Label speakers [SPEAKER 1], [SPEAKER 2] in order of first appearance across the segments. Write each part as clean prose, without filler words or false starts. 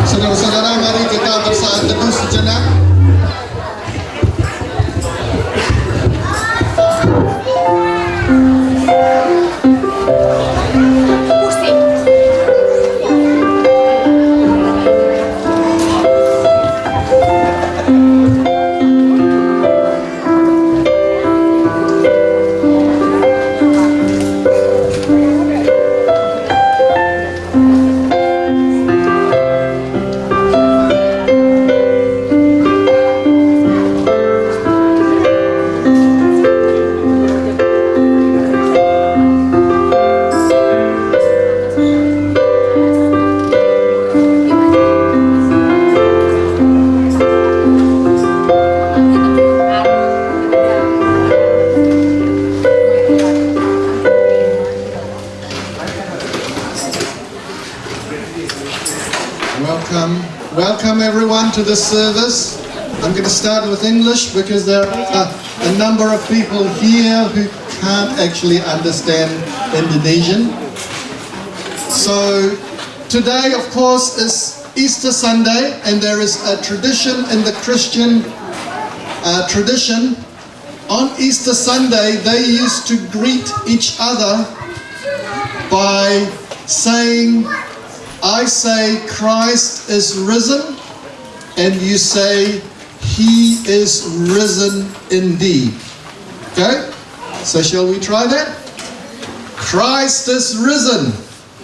[SPEAKER 1] Saudara-saudara, mari kita bersaat teduh sejenak. Welcome everyone to this service. I'm going to start with English because there are a number of people here who can't actually understand Indonesian. So today, of course, is Easter Sunday, and there is a tradition in the Christian tradition. On Easter Sunday, they used to greet each other by saying, I say Christ is risen, and you say He is risen indeed. Okay? So shall we try that? Christ is risen.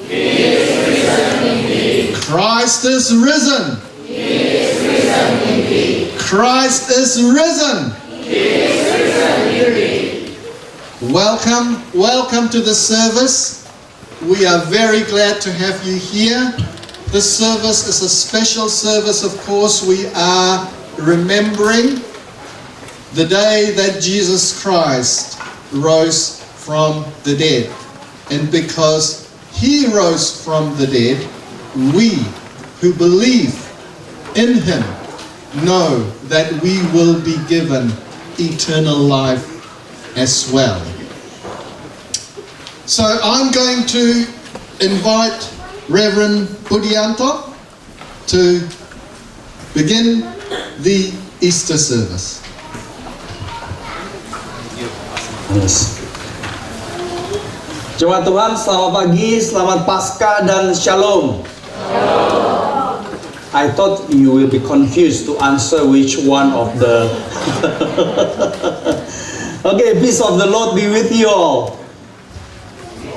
[SPEAKER 2] He is risen indeed.
[SPEAKER 1] Christ is risen.
[SPEAKER 2] He is risen indeed.
[SPEAKER 1] Christ is risen.
[SPEAKER 2] He is risen indeed.
[SPEAKER 1] Welcome to the service. We are very glad to have you here. This service is a special service, of course. We are remembering the day that Jesus Christ rose from the dead. And because He rose from the dead, we who believe in Him know that we will be given eternal life as well. So I'm going to invite Reverend Budianto to begin the Easter service.
[SPEAKER 3] Jemaat Tuhan, selamat pagi, selamat Paskah dan Shalom. I thought you will be confused to answer which one of the Okay, peace of the Lord be with you all.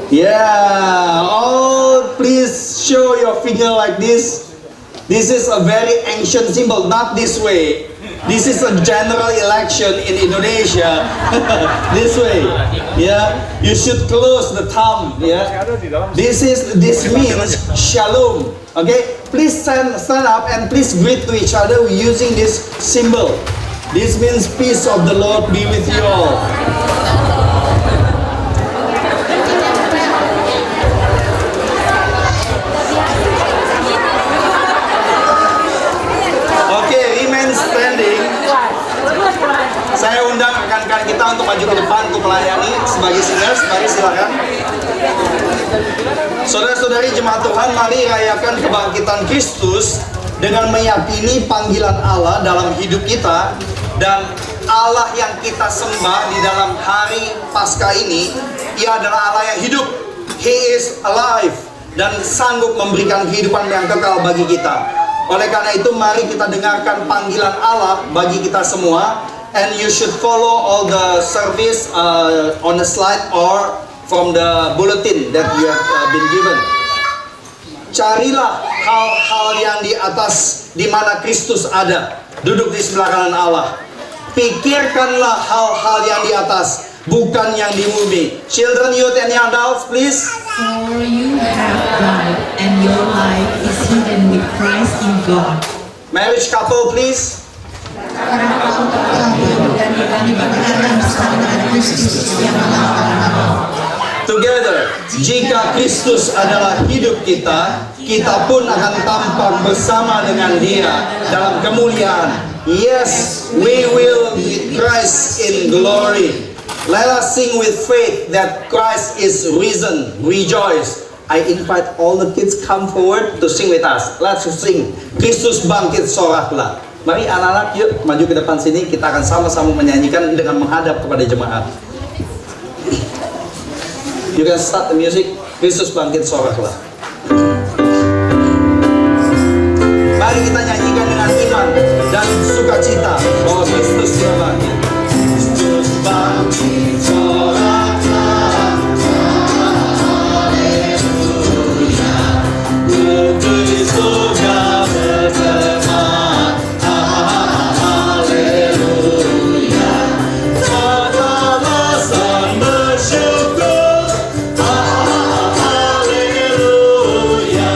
[SPEAKER 3] Yeah, oh, please show your finger like this. This is a very ancient symbol, not this way. This is a general election in Indonesia. This way. Yeah, you should close the thumb. Yeah, this means shalom. Okay, please stand up and please greet to each other using this symbol. This means peace of the Lord be with you all. Saya undang rekan-rekan kita untuk maju ke depan untuk melayani sebagai singers. Mari silakan. Saudara-saudari jemaat Tuhan, mari rayakan kebangkitan Kristus dengan meyakini panggilan Allah dalam hidup kita, dan Allah yang kita sembah di dalam hari Paskah ini, Ia adalah Allah yang hidup. He is alive dan sanggup memberikan kehidupan yang kekal bagi kita. Oleh karena itu, mari kita dengarkan panggilan Allah bagi kita semua. And you should follow all the service on the slide or from the bulletin that you have been given. Carilah hal-hal yang di atas, di mana Kristus ada, duduk di sebelah kanan Allah. Pikirkanlah hal-hal yang di atas, bukan yang di bumi. Children, youth, and young adults, please.
[SPEAKER 4] For you have died, and your life is hidden with Christ in God.
[SPEAKER 3] Marriage couple, please. Together, jika Kristus adalah hidup kita, kita pun akan tampak bersama dengan Dia dalam kemuliaan. Yes, we will with Christ in glory. Let us sing with faith that Christ is risen. Rejoice. I invite all the kids come forward to sing with us. Let's sing Kristus bangkit soraklah. Mari anak-anak yuk maju ke depan sini, kita akan sama-sama menyanyikan dengan menghadap kepada jemaat. You can start the music. Kristus bangkit soraklah. Mari kita nyanyikan dengan iman dan sukacita bahwa Kristus sudah bangkit. Kristus bangkit soraklah. Haleluya. Putri surga bergema. Haleluya. Balasan bersyukur. Haleluya.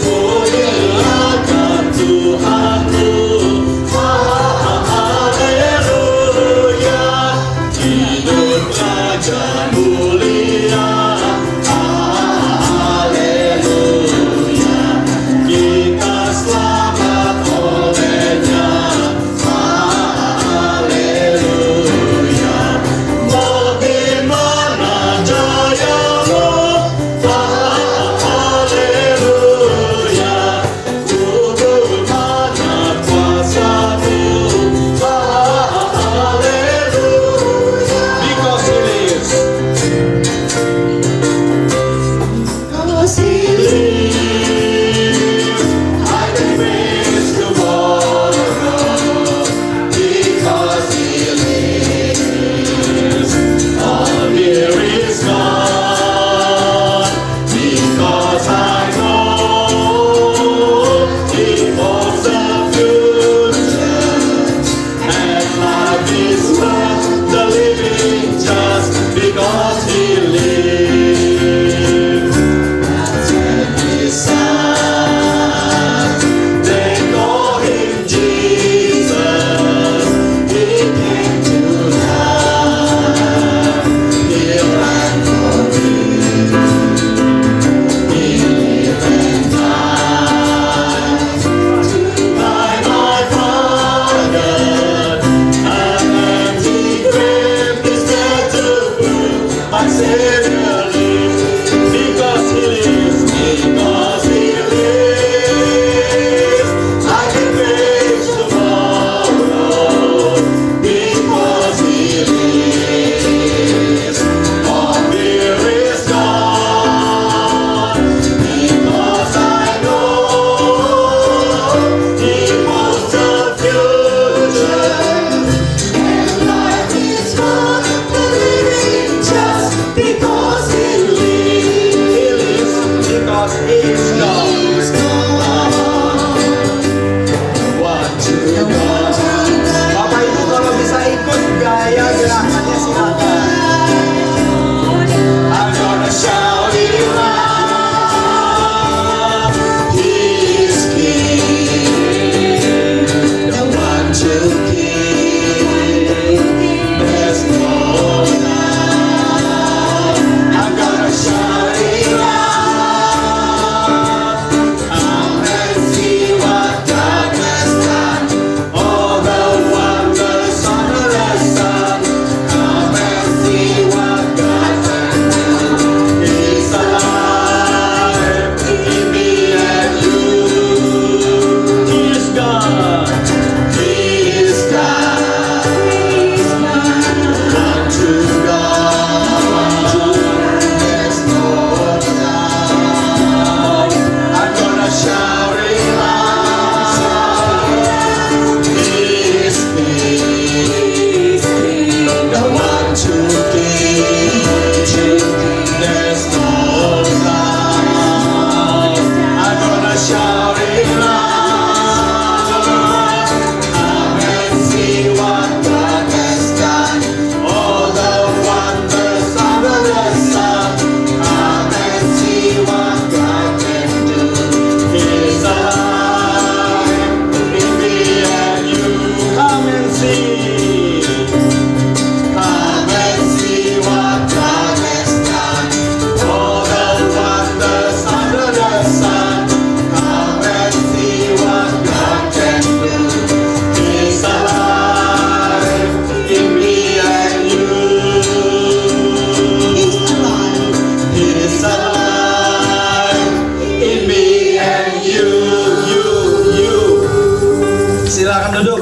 [SPEAKER 3] Muliakan Tuhanku.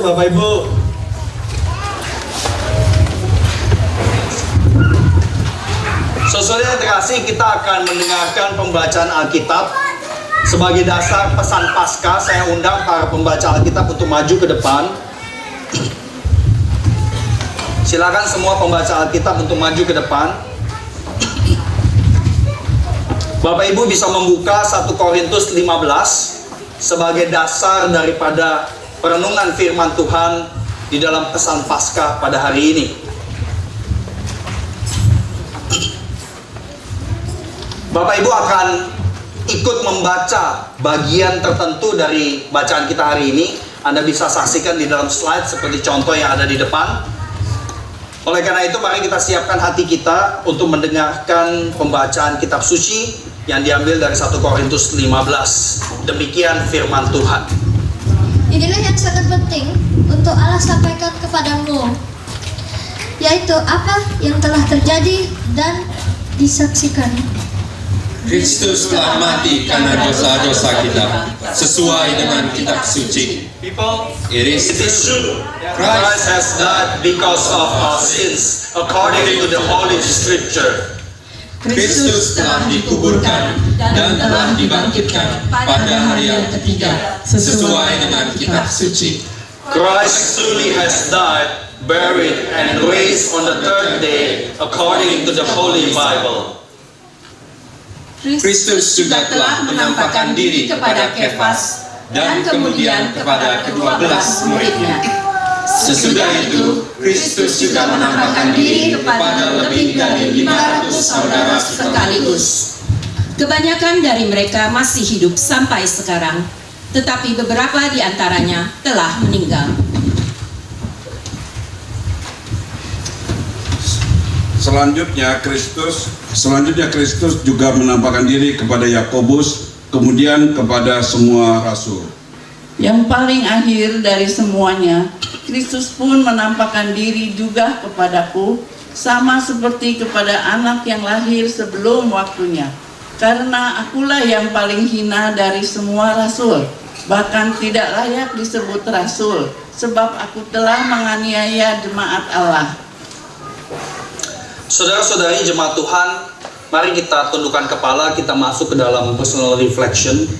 [SPEAKER 3] duduk Bapak Ibu. Saudara yang terkasih, kita akan mendengarkan pembacaan Alkitab. Sebagai dasar pesan Paskah, saya undang para pembaca Alkitab untuk maju ke depan. Silakan semua pembaca Alkitab untuk maju ke depan. Bapak Ibu bisa membuka 1 Korintus 15 sebagai dasar daripada perenungan firman Tuhan di dalam pesan Paskah pada hari ini. Bapak Ibu akan ikut membaca bagian tertentu dari bacaan kita hari ini. Anda bisa saksikan di dalam slide seperti contoh yang ada di depan. Oleh karena itu, mari kita siapkan hati kita untuk mendengarkan pembacaan kitab suci yang diambil dari 1 Korintus 15. Demikian firman Tuhan.
[SPEAKER 5] Inilah yang sangat penting untuk Allah sampaikan kepadamu, yaitu apa yang telah terjadi dan disaksikan.
[SPEAKER 6] Kristus telah mati karena dosa-dosa kita, sesuai dengan kitab suci.
[SPEAKER 3] People,
[SPEAKER 6] It is
[SPEAKER 3] it is true. Christ has died because of our sins, according to the Holy Scripture.
[SPEAKER 6] Kristus telah dikuburkan dan telah dibangkitkan pada hari yang ketiga, sesuai dengan kitab suci.
[SPEAKER 3] Christ truly has died, buried, and raised on the third day, according to the Holy Bible.
[SPEAKER 6] Kristus juga telah menampakkan diri kepada Kefas dan kemudian kepada ke-12 muridnya. Sesudah itu, Kristus juga menampakkan diri kepada lebih dari 500 saudara sekaligus.
[SPEAKER 7] Kebanyakan dari mereka masih hidup sampai sekarang, tetapi beberapa di antaranya telah meninggal.
[SPEAKER 8] Selanjutnya Kristus juga menampakkan diri kepada Yakobus, kemudian kepada semua rasul.
[SPEAKER 9] Yang paling akhir dari semuanya, Kristus pun menampakkan diri juga kepadaku, sama seperti kepada anak yang lahir sebelum waktunya. Karena akulah yang paling hina dari semua rasul, bahkan tidak layak disebut rasul, sebab aku telah menganiaya jemaat Allah.
[SPEAKER 3] Saudara-saudari jemaat Tuhan, mari kita tundukkan kepala, kita masuk ke dalam personal reflection.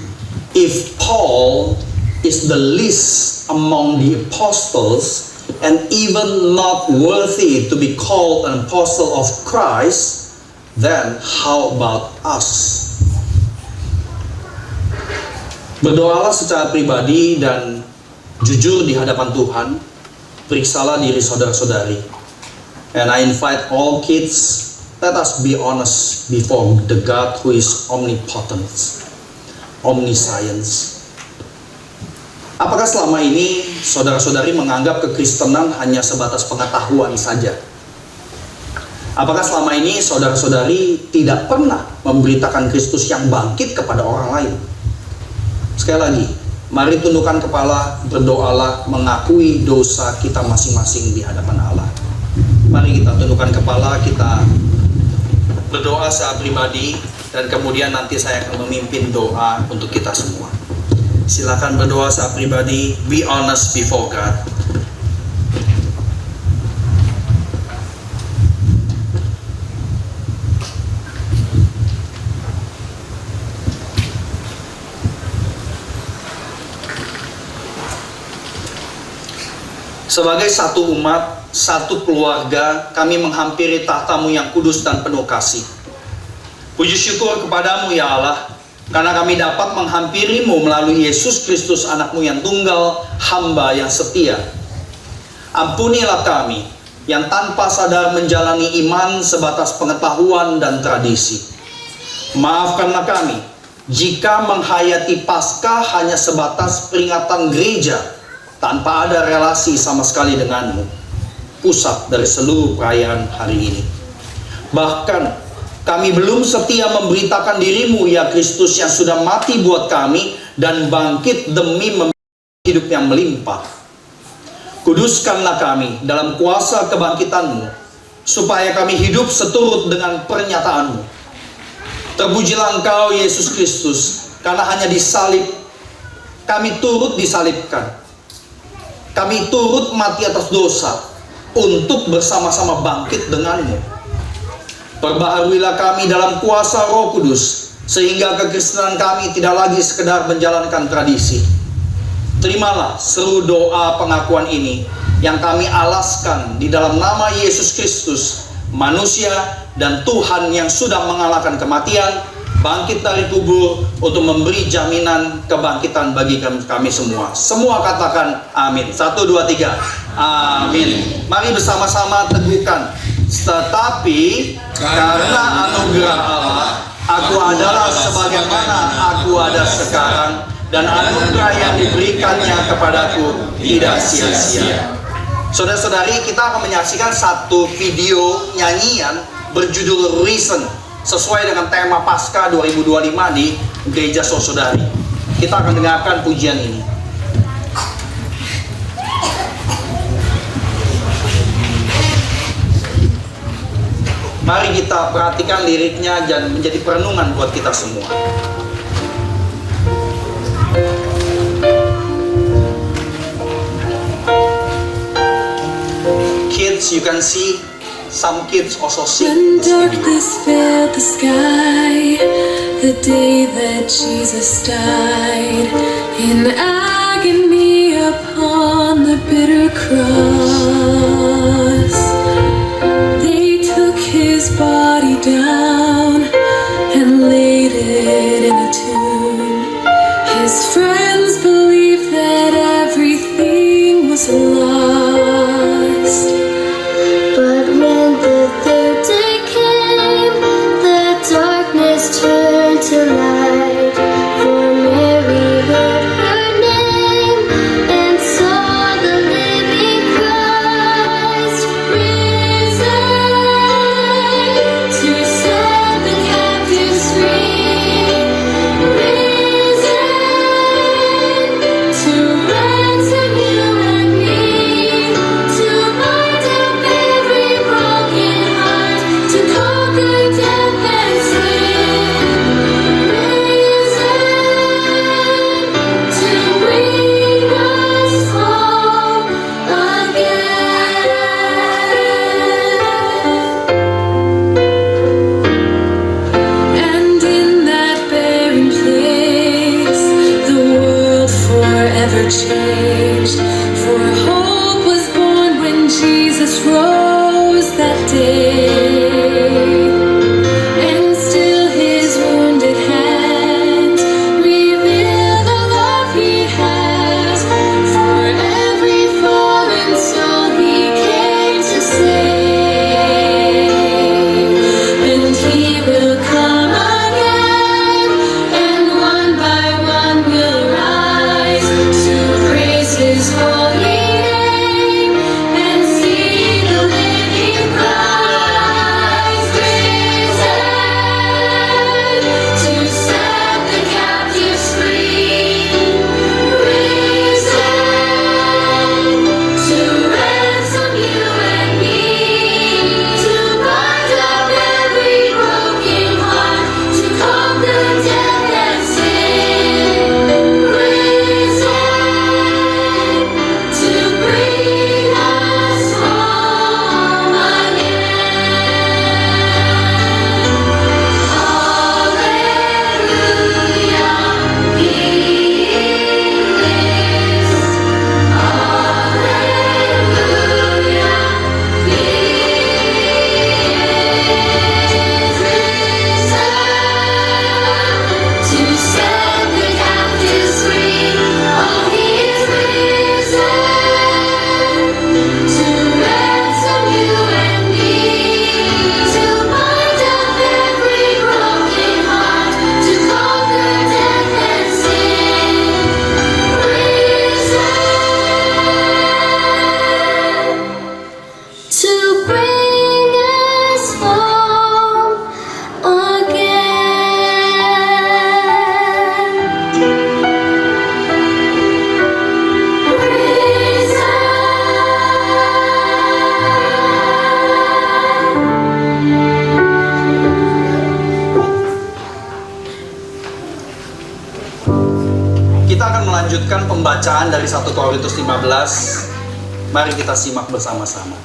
[SPEAKER 3] If Paul is the least among the apostles and even not worthy to be called an apostle of Christ, then how about us? Berdoalah secara pribadi dan jujur di hadapan Tuhan. Periksalah diri saudara-saudari. And I invite all kids, let us be honest before the God who is omnipotent, omniscience. Apakah selama ini saudara-saudari menganggap kekristenan hanya sebatas pengetahuan saja? Apakah selama ini saudara-saudari tidak pernah memberitakan Kristus yang bangkit kepada orang lain? Sekali lagi, mari tundukkan kepala, berdoalah, mengakui dosa kita masing-masing di hadapan Allah. Mari kita tundukkan kepala, kita berdoa secara pribadi, dan kemudian nanti saya akan memimpin doa untuk kita semua. Silakan berdoa secara pribadi, be honest before God. Sebagai satu umat, satu keluarga, kami menghampiri tahta-Mu yang kudus dan penuh kasih. Puji syukur kepadamu ya Allah, karena kami dapat menghampiri-Mu melalui Yesus Kristus anak-Mu yang tunggal, hamba yang setia. Ampunilah kami yang tanpa sadar menjalani iman sebatas pengetahuan dan tradisi. Maafkanlah kami jika menghayati Paskah hanya sebatas peringatan gereja tanpa ada relasi sama sekali denganmu, pusat dari seluruh perayaan hari ini. Bahkan kami belum setia memberitakan diri-Mu ya Kristus yang sudah mati buat kami dan bangkit demi hidup yang melimpah. Kuduskanlah kami dalam kuasa kebangkitan-Mu, supaya kami hidup seturut dengan pernyataan-Mu. Terpujilah Engkau Yesus Kristus, karena hanya disalib kami turut disalibkan. kami turut mati atas dosa untuk bersama-sama bangkit denganmu. Perbaharuilah kami dalam kuasa Roh Kudus, sehingga kekristenan kami tidak lagi sekedar menjalankan tradisi. Terimalah seru doa pengakuan ini yang kami alaskan di dalam nama Yesus Kristus, manusia dan Tuhan yang sudah mengalahkan kematian, bangkit dari kubur untuk memberi jaminan kebangkitan bagi kami semua. Semua katakan amin. 1, 2, 3. Amin. Mari bersama-sama teguhkan. Tetapi karena anugerah Allah, aku adalah sebagaimana aku ada sekarang, dan anugerah yang diberikannya kepadaku tidak sia-sia. Saudara-saudari, kita akan menyaksikan satu video nyanyian berjudul Reason, sesuai dengan tema Paskah 2025 di Gereja Saudari. Kita akan dengarkan pujian ini. Mari kita perhatikan liriknya dan menjadi perenungan buat kita semua. Kids, you can see some kids also sing.
[SPEAKER 10] When darkness filled the sky, the day that Jesus died in agony upon the bitter cross, they took his body down and laid it in a tomb. His friends believed that everything was lost. But when the third day came, the darkness turned to light. For Mary heard her name and saw the living
[SPEAKER 3] pembacaan dari 1 Korintus 15. Mari kita simak bersama-sama.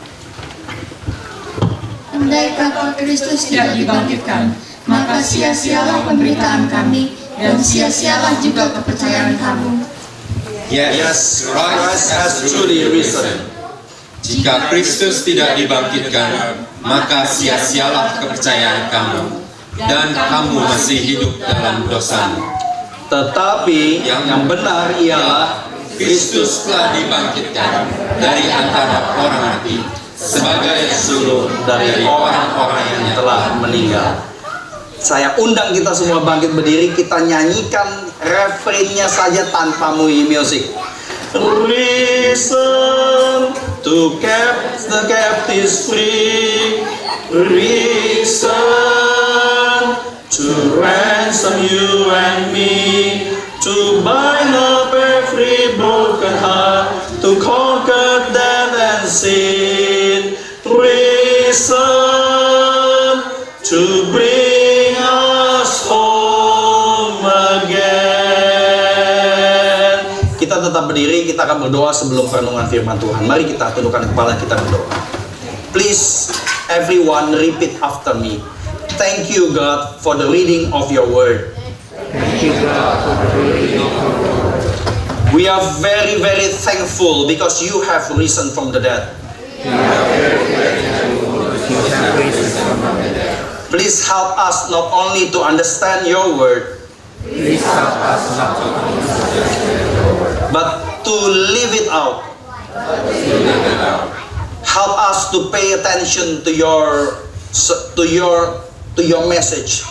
[SPEAKER 5] Andai kata Kristus tidak dibangkitkan, maka sia-sialah pemberitaan kami dan sia-sialah juga kepercayaan kamu.
[SPEAKER 3] Yes, Christ has truly risen.
[SPEAKER 6] Jika Kristus tidak dibangkitkan, maka sia-sialah kepercayaan kamu, dan kamu masih hidup dalam dosamu.
[SPEAKER 3] Tetapi yang benar ialah
[SPEAKER 6] Kristus telah dibangkitkan dari antara orang mati sebagai sulung dari orang-orang yang
[SPEAKER 3] telah meninggal. Saya undang kita semua bangkit berdiri, kita nyanyikan refrainnya saja tanpa musik. Risen to keep the captives free, risen to ransom you and me, to bind up every broken heart, to conquer death and sin, risen to bring us home again. Kita tetap berdiri, kita akan berdoa sebelum perenungan firman Tuhan. Mari kita tundukkan kepala, kita berdoa. Please, everyone repeat after me. Thank you, God, for the reading of your word. We are very, very thankful because you have risen from the dead. Please help us not only to understand your word, but to live it out. Help us to pay attention to your message.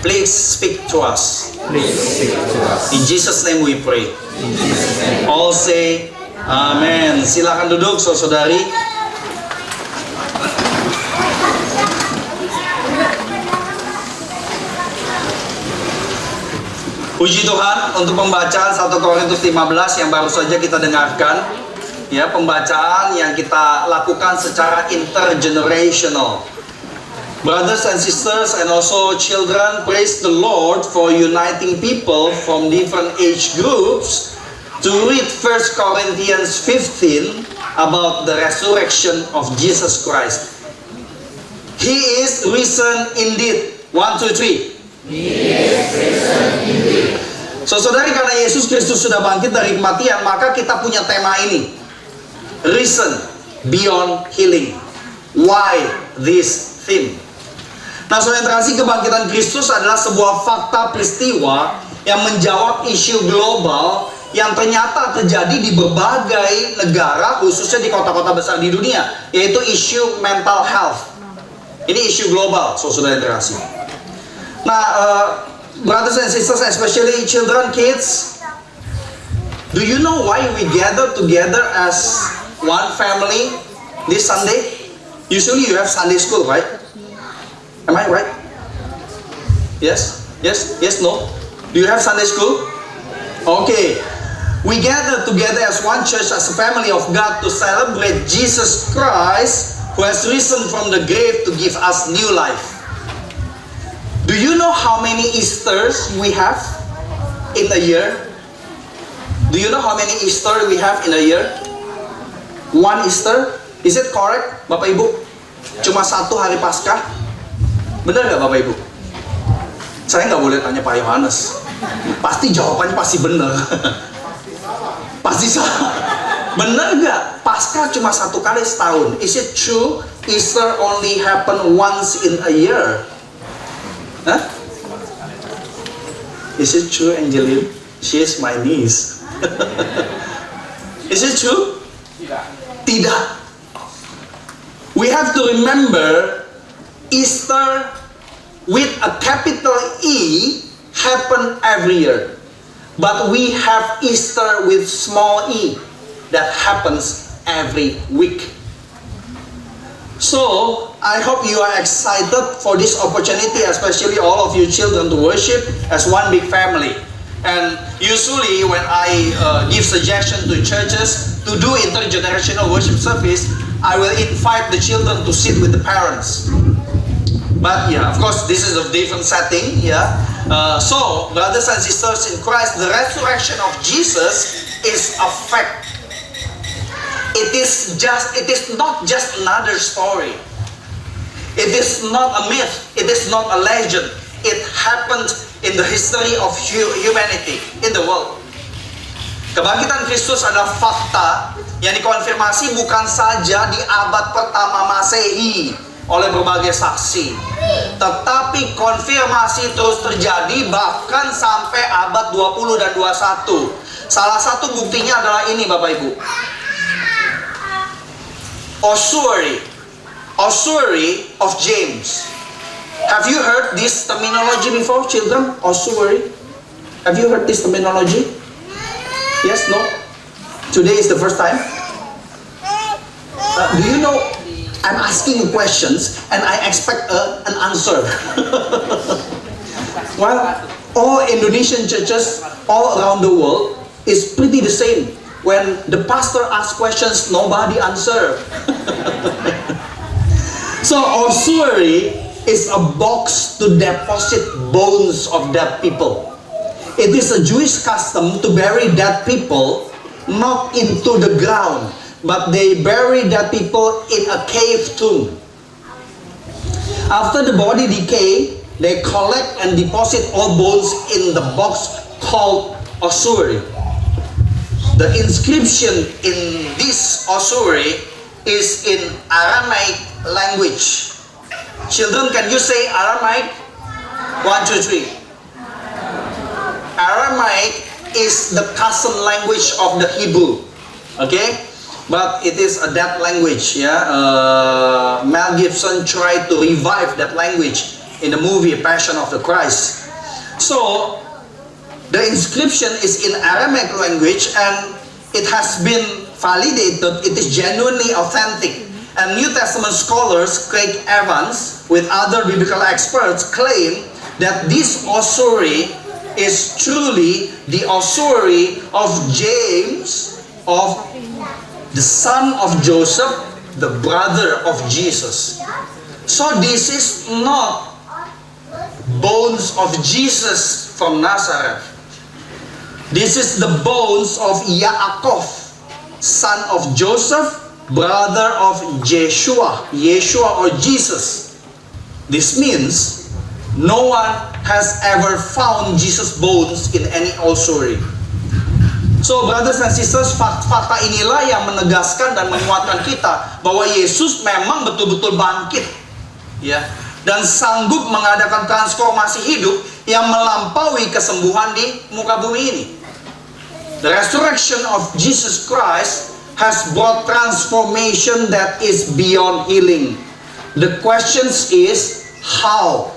[SPEAKER 3] Please speak to us. In Jesus' name we pray. All say Amen. Silakan duduk, saudari. Puji Tuhan untuk pembacaan 1 Korintus 15 yang baru saja kita dengarkan. Ya, pembacaan yang kita lakukan secara intergenerational. Brothers and sisters and also children, praise the Lord for uniting people from different age groups to read 1 Corinthians 15 about the resurrection of Jesus Christ. He is risen indeed. 1, 2, 3. So, saudari, karena Yesus Kristus sudah bangkit dari kematian, maka kita punya tema ini, Risen Beyond Healing. Why this theme? Nah, saudara yang terkasih, kebangkitan Kristus adalah sebuah fakta peristiwa yang menjawab isu global yang ternyata terjadi di berbagai negara, khususnya di kota-kota besar di dunia, yaitu isu mental health. Ini isu global, saudara yang terkasih. Nah, brothers and sisters, especially children, kids, do you know why we gather together as one family this Sunday? Usually you have Sunday school, right? Am I right? Yes? Yes? Yes? No? Do you have Sunday school? Okay. We gather together as one church, as a family of God, to celebrate Jesus Christ, who has risen from the grave to give us new life. Do you know how many Easters we have in a year? Do you know how many Easter we have in a year? One Easter? Is it correct, Bapak Ibu? Cuma satu hari Paskah? Benar nggak, Bapak Ibu? Saya nggak boleh tanya Pak Yohanes. Pasti jawabannya pasti benar. Pasti salah. Benar nggak? Paskah cuma satu kali setahun. Is it true? Easter only happen once in a year? Huh? Is it true, Angeline? She is my niece. Is it true? Tidak. We have to remember Easter with a capital E happen every year. But we have Easter with small e that happens every week. So, I hope you are excited for this opportunity, especially all of you children, to worship as one big family. And usually when I give suggestion to churches to do intergenerational worship service, I will invite the children to sit with the parents. But yeah, of course, this is a different setting, yeah. So, brothers and sisters in Christ, the resurrection of Jesus is a fact. It is not just another story. It is not a myth. It is not a legend. It happened in the history of humanity in the world. Kebangkitan Kristus adalah fakta yang dikonfirmasi bukan saja di abad pertama Masehi oleh berbagai saksi, tetapi konfirmasi terus terjadi bahkan sampai abad 20 dan 21. Salah satu buktinya adalah ini, Bapak Ibu. Ossuary of James. Have you heard this terminology before, children? Ossuary. Have you heard this terminology? Yes, no? Today is the first time? Do you know, I'm asking questions and I expect an answer. Well, all Indonesian churches all around the world is pretty the same. When the pastor asks questions, nobody answer. So, ossuary is a box to deposit bones of dead people. It is a Jewish custom to bury dead people not into the ground, but they bury dead people in a cave tomb. After the body decay, they collect and deposit all bones in the box called ossuary. The inscription in this ossuary is in Aramaic language. Children, can you say Aramaic? 1, 2, 3. Aramaic is the cousin language of the Hebrew, okay? But it is a dead language. Mel Gibson tried to revive that language in the movie Passion of the Christ. So the inscription is in Aramaic language and it has been validated. It is genuinely authentic. And New Testament scholars Craig Evans with other biblical experts claim that this ossuary is truly the ossuary of James, of the son of Joseph, the brother of Jesus. So this is not bones of Jesus from Nazareth. This is the bones of Yaakov, son of Joseph, brother of Yeshua or Jesus. This means no one has ever found Jesus' bones in any ossuary. So, brothers and sisters, fakta inilah yang menegaskan dan menguatkan kita bahwa Yesus memang betul-betul bangkit, ya, dan sanggup mengadakan transformasi hidup yang melampaui kesembuhan di muka bumi ini. The resurrection of Jesus Christ has brought transformation that is beyond healing. The question is how?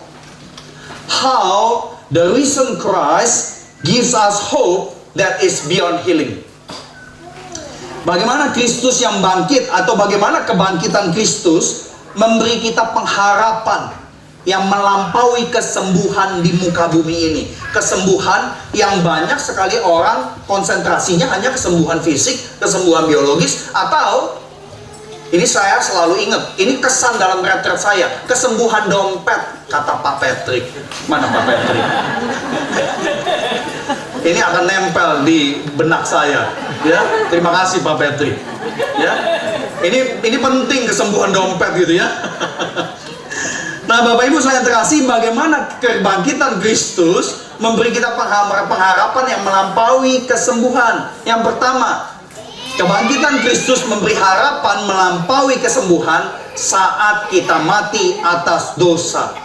[SPEAKER 3] How the risen Christ gives us hope that is beyond healing. Bagaimana Kristus yang bangkit atau bagaimana kebangkitan Kristus memberi kita pengharapan yang melampaui kesembuhan di muka bumi ini. Kesembuhan yang banyak sekali orang konsentrasinya hanya kesembuhan fisik, kesembuhan biologis, atau ini saya selalu ingat, ini kesan dalam retret saya, kesembuhan dompet, kata Pak Patrick. Mana Pak Patrick? Ini akan nempel di benak saya, ya. Terima kasih Pak Patrick, ya. Ini penting kesembuhan dompet gitu ya. Nah, Bapak Ibu saya terkasih, bagaimana kebangkitan Kristus memberi kita pengharapan yang melampaui kesembuhan. Yang pertama, kebangkitan Kristus memberi harapan melampaui kesembuhan saat kita mati atas dosa.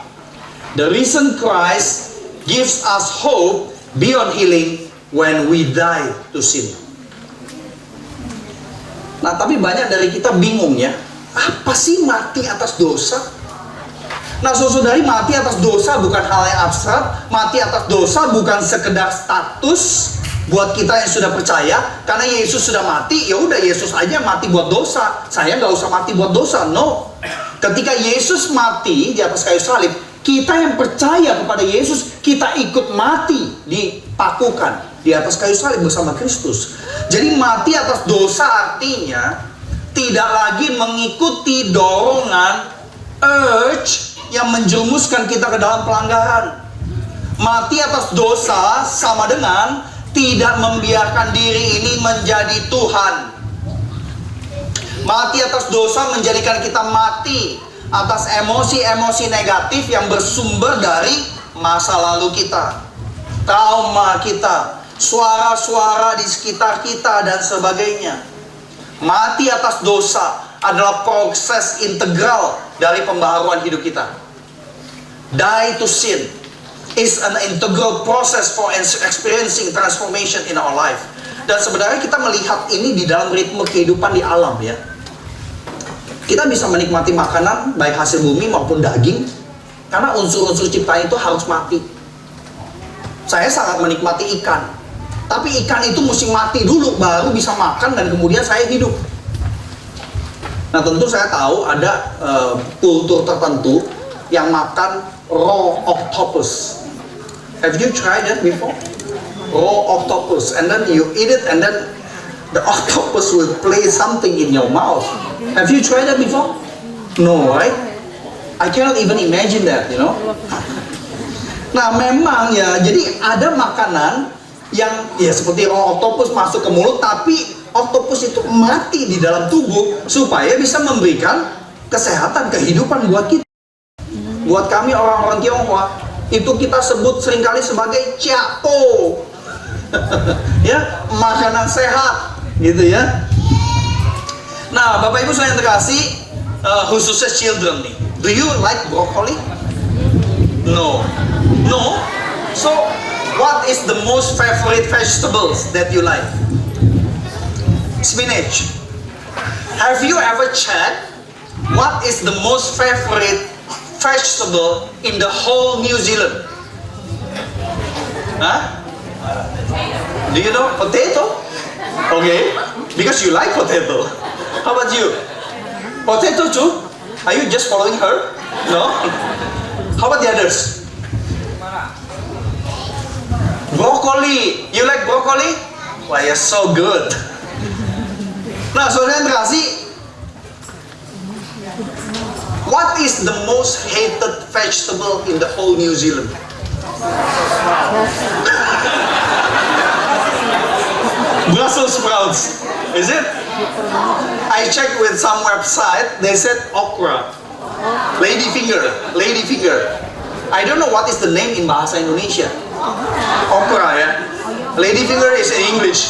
[SPEAKER 3] The risen Christ gives us hope beyond healing when we die to sin. Nah, tapi banyak dari kita bingung ya, apa sih mati atas dosa? Nah, saudari, mati atas dosa bukan hal yang abstrak. Mati atas dosa bukan sekedar status buat kita yang sudah percaya. Karena Yesus sudah mati, ya udah Yesus aja mati buat dosa. Saya nggak usah mati buat dosa. No. Ketika Yesus mati di atas kayu salib, kita yang percaya kepada Yesus, kita ikut mati, dipakukan di atas kayu salib bersama Kristus. Jadi mati atas dosa artinya tidak lagi mengikuti dorongan, urge yang menjerumuskan kita ke dalam pelanggaran. Mati atas dosa sama dengan tidak membiarkan diri ini menjadi Tuhan. Mati atas dosa menjadikan kita mati atas emosi-emosi negatif yang bersumber dari masa lalu kita, trauma kita, suara-suara di sekitar kita, dan sebagainya. Mati atas dosa adalah proses integral dari pembaharuan hidup kita. Die to sin is an integral process for experiencing transformation in our life. Dan sebenarnya kita melihat ini di dalam ritme kehidupan di alam ya. Kita bisa menikmati makanan baik hasil bumi maupun daging karena unsur-unsur ciptaan itu harus mati. Saya sangat menikmati ikan, tapi ikan itu mesti mati dulu baru bisa makan dan kemudian saya hidup. Nah tentu saya tahu ada kultur tertentu yang makan raw octopus. Have you tried that before? Raw octopus, and then you eat it, and then the octopus will play something in your mouth. Have you tried that before? No, right? I cannot even imagine that, you know. Nah memang ya, jadi ada makanan yang ya seperti raw octopus masuk ke mulut, tapi octopus itu mati di dalam tubuh supaya bisa memberikan kesehatan, kehidupan buat kita. Buat kami orang-orang Tionghoa, itu kita sebut seringkali sebagai ciapo. Ya, makanan sehat, gitu ya. Nah, Bapak Ibu saya yang terkasih, khususnya children nih. Do you like broccoli? No. No? So, what is the most favorite vegetables that you like? Spinach. Have you ever checked what is the most favorite vegetable in the whole New Zealand? Huh? Do you know potato? Okay, because you like potato. How about you? Potato too? Are you just following her? No? How about the others? Broccoli. You like broccoli? Why, you're so good. Nah, saudara yang terkasih, what is the most hated vegetable in the whole New Zealand? Brussels sprouts. Is it? I checked with some website, they said okra. Ladyfinger. I don't know what is the name in bahasa Indonesia. Okra ya. Ladyfinger is in English.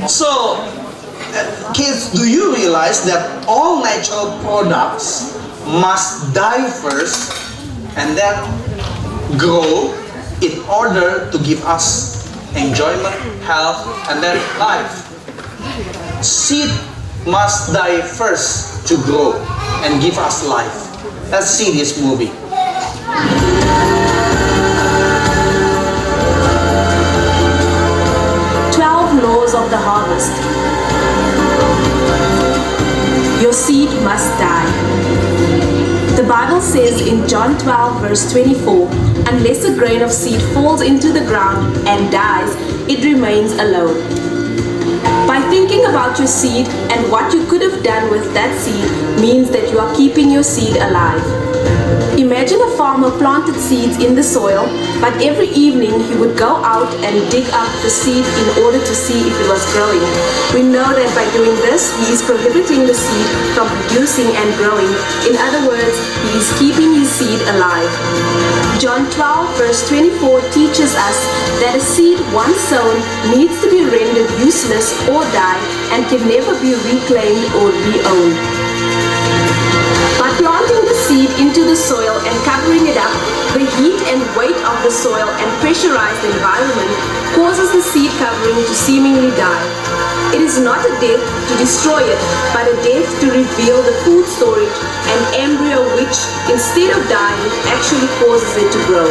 [SPEAKER 3] So, kids, do you realize that all natural products must die first and then grow in order to give us enjoyment, health, and then life? Seed must die first to grow and give us life. Let's see this movie.
[SPEAKER 10] Laws of the harvest. Your seed must die. The Bible says in John 12 verse 24, unless a grain of seed falls into the ground and dies, it remains alone. By thinking about your seed and what you could have done with that seed means that you are keeping your seed alive. Imagine a farmer planted seeds in the soil, but every evening he would go out and dig up the seed in order to see if it was growing. We know that by doing this, he is prohibiting the seed from producing and growing. In other words, he is keeping his seed alive. John 12 verse 24 teaches us that a seed once sown needs to be rendered useless or die and can never be reclaimed or re-owned. By planting the seed into the soil and covering it up, the heat and weight of the soil and pressurized environment causes the seed covering to seemingly die. It is not a death to destroy it, but a death to reveal the food storage and embryo which, instead of dying, actually causes it to grow.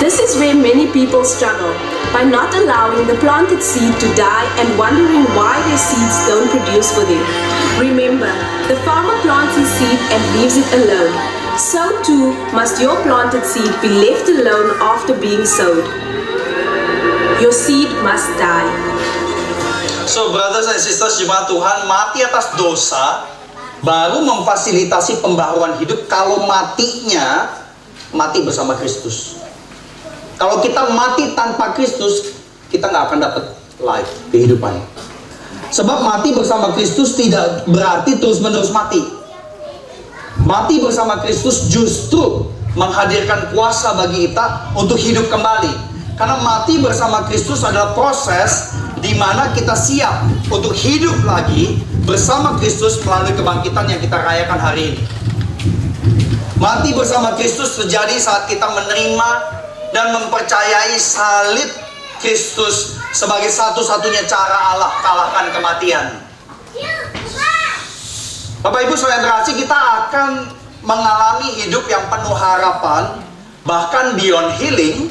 [SPEAKER 10] This is where many people struggle, by not allowing the planted seed to die and wondering why their seeds don't produce for them. Remember, the farmer plants his seed and leaves it alone. So too must your planted seed be left alone after being sowed. Your seed must die.
[SPEAKER 3] So brothers and sisters, jemaat Tuhan, mati atas dosa baru memfasilitasi pembaharuan hidup kalau matinya mati bersama Kristus. Kalau kita mati tanpa Kristus, kita nggak akan dapat life, kehidupan. Sebab mati bersama Kristus tidak berarti terus-menerus mati. Mati bersama Kristus justru menghadirkan kuasa bagi kita untuk hidup kembali. Karena mati bersama Kristus adalah proses di mana kita siap untuk hidup lagi bersama Kristus melalui kebangkitan yang kita rayakan hari ini. Mati bersama Kristus terjadi saat kita menerima dan mempercayai salib Kristus sebagai satu-satunya cara Allah kalahkan kematian. Bapak Ibu Saudara kasih, kita akan mengalami hidup yang penuh harapan, bahkan beyond healing,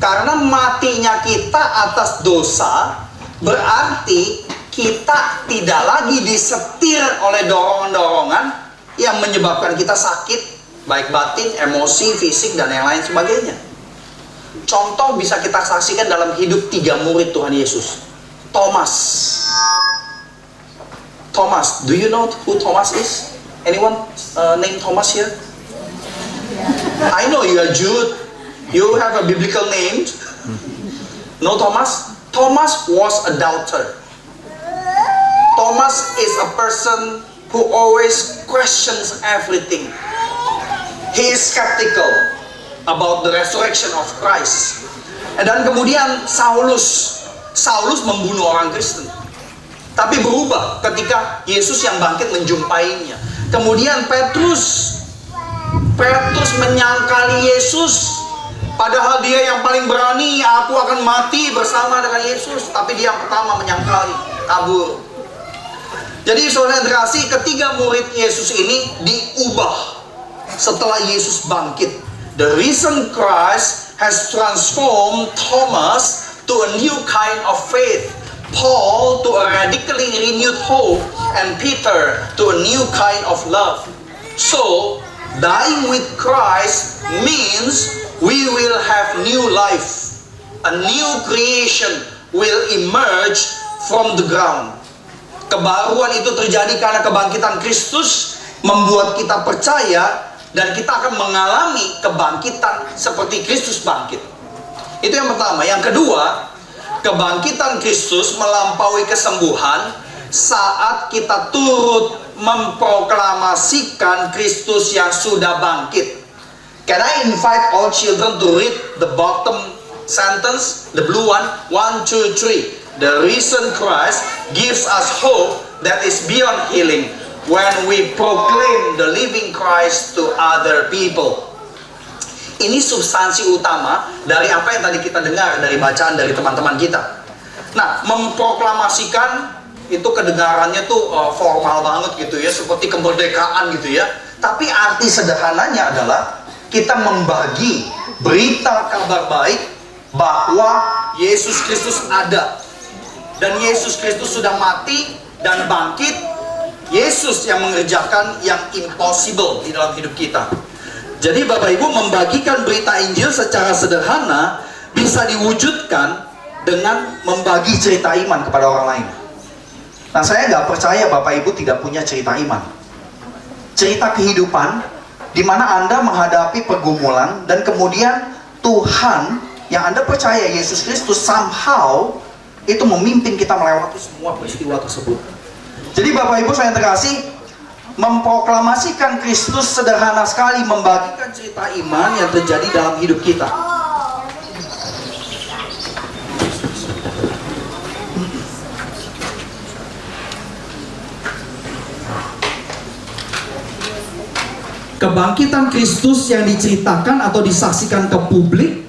[SPEAKER 3] karena matinya kita atas dosa berarti kita tidak lagi disetir oleh dorongan-dorongan yang menyebabkan kita sakit, baik batin, emosi, fisik, dan yang lain sebagainya. Contoh bisa kita saksikan dalam hidup 3 murid Tuhan Yesus. Thomas, do you know who Thomas is? Anyone named Thomas here? I know you are Jude. You have a biblical name. No Thomas? Thomas was a doubter. Thomas is a person who always questions everything. He is skeptical about the resurrection of Christ. Dan kemudian Saulus membunuh orang Kristen. Tapi berubah ketika Yesus yang bangkit menjumpainya. Kemudian Petrus menyangkali Yesus. Padahal dia yang paling berani, aku akan mati bersama dengan Yesus. Tapi dia yang pertama menyangkali, kabur. Jadi saudara kasih, ketiga murid Yesus ini diubah setelah Yesus bangkit. The risen Christ has transformed Thomas to a new kind of faith, Paul to a radically renewed hope, and Peter to a new kind of love. So, dying with Christ means we will have new life. A new creation will emerge from the ground. Kebaruan itu terjadi karena kebangkitan Kristus membuat kita percaya dan kita akan mengalami kebangkitan seperti Kristus bangkit. Itu yang pertama. Yang kedua, kebangkitan Kristus melampaui kesembuhan saat kita turut memproklamasikan Kristus yang sudah bangkit. Can I invite all children to read the bottom sentence, the blue one? 1, 2, 3. The risen Christ gives us hope that is beyond healing when we proclaim the living Christ to other people. Ini substansi utama dari apa yang tadi kita dengar dari bacaan dari teman-teman kita. Nah, memproklamasikan itu kedengarannya tuh formal banget gitu ya, seperti kemerdekaan gitu ya. Tapi arti sederhananya adalah kita membagi berita kabar baik bahwa Yesus Kristus ada. Dan Yesus Kristus sudah mati dan bangkit. Yesus yang mengerjakan yang impossible di dalam hidup kita. Jadi Bapak Ibu, membagikan berita Injil secara sederhana bisa diwujudkan dengan membagi cerita iman kepada orang lain. Nah, saya nggak percaya Bapak Ibu tidak punya cerita iman. Cerita kehidupan di mana Anda menghadapi pergumulan dan kemudian Tuhan yang Anda percaya Yesus Kristus somehow itu memimpin kita melewati semua peristiwa tersebut. Jadi Bapak Ibu saya terkasih, memproklamasikan Kristus sederhana sekali, membagikan cerita iman yang terjadi dalam hidup kita. Kebangkitan Kristus yang diceritakan atau disaksikan ke publik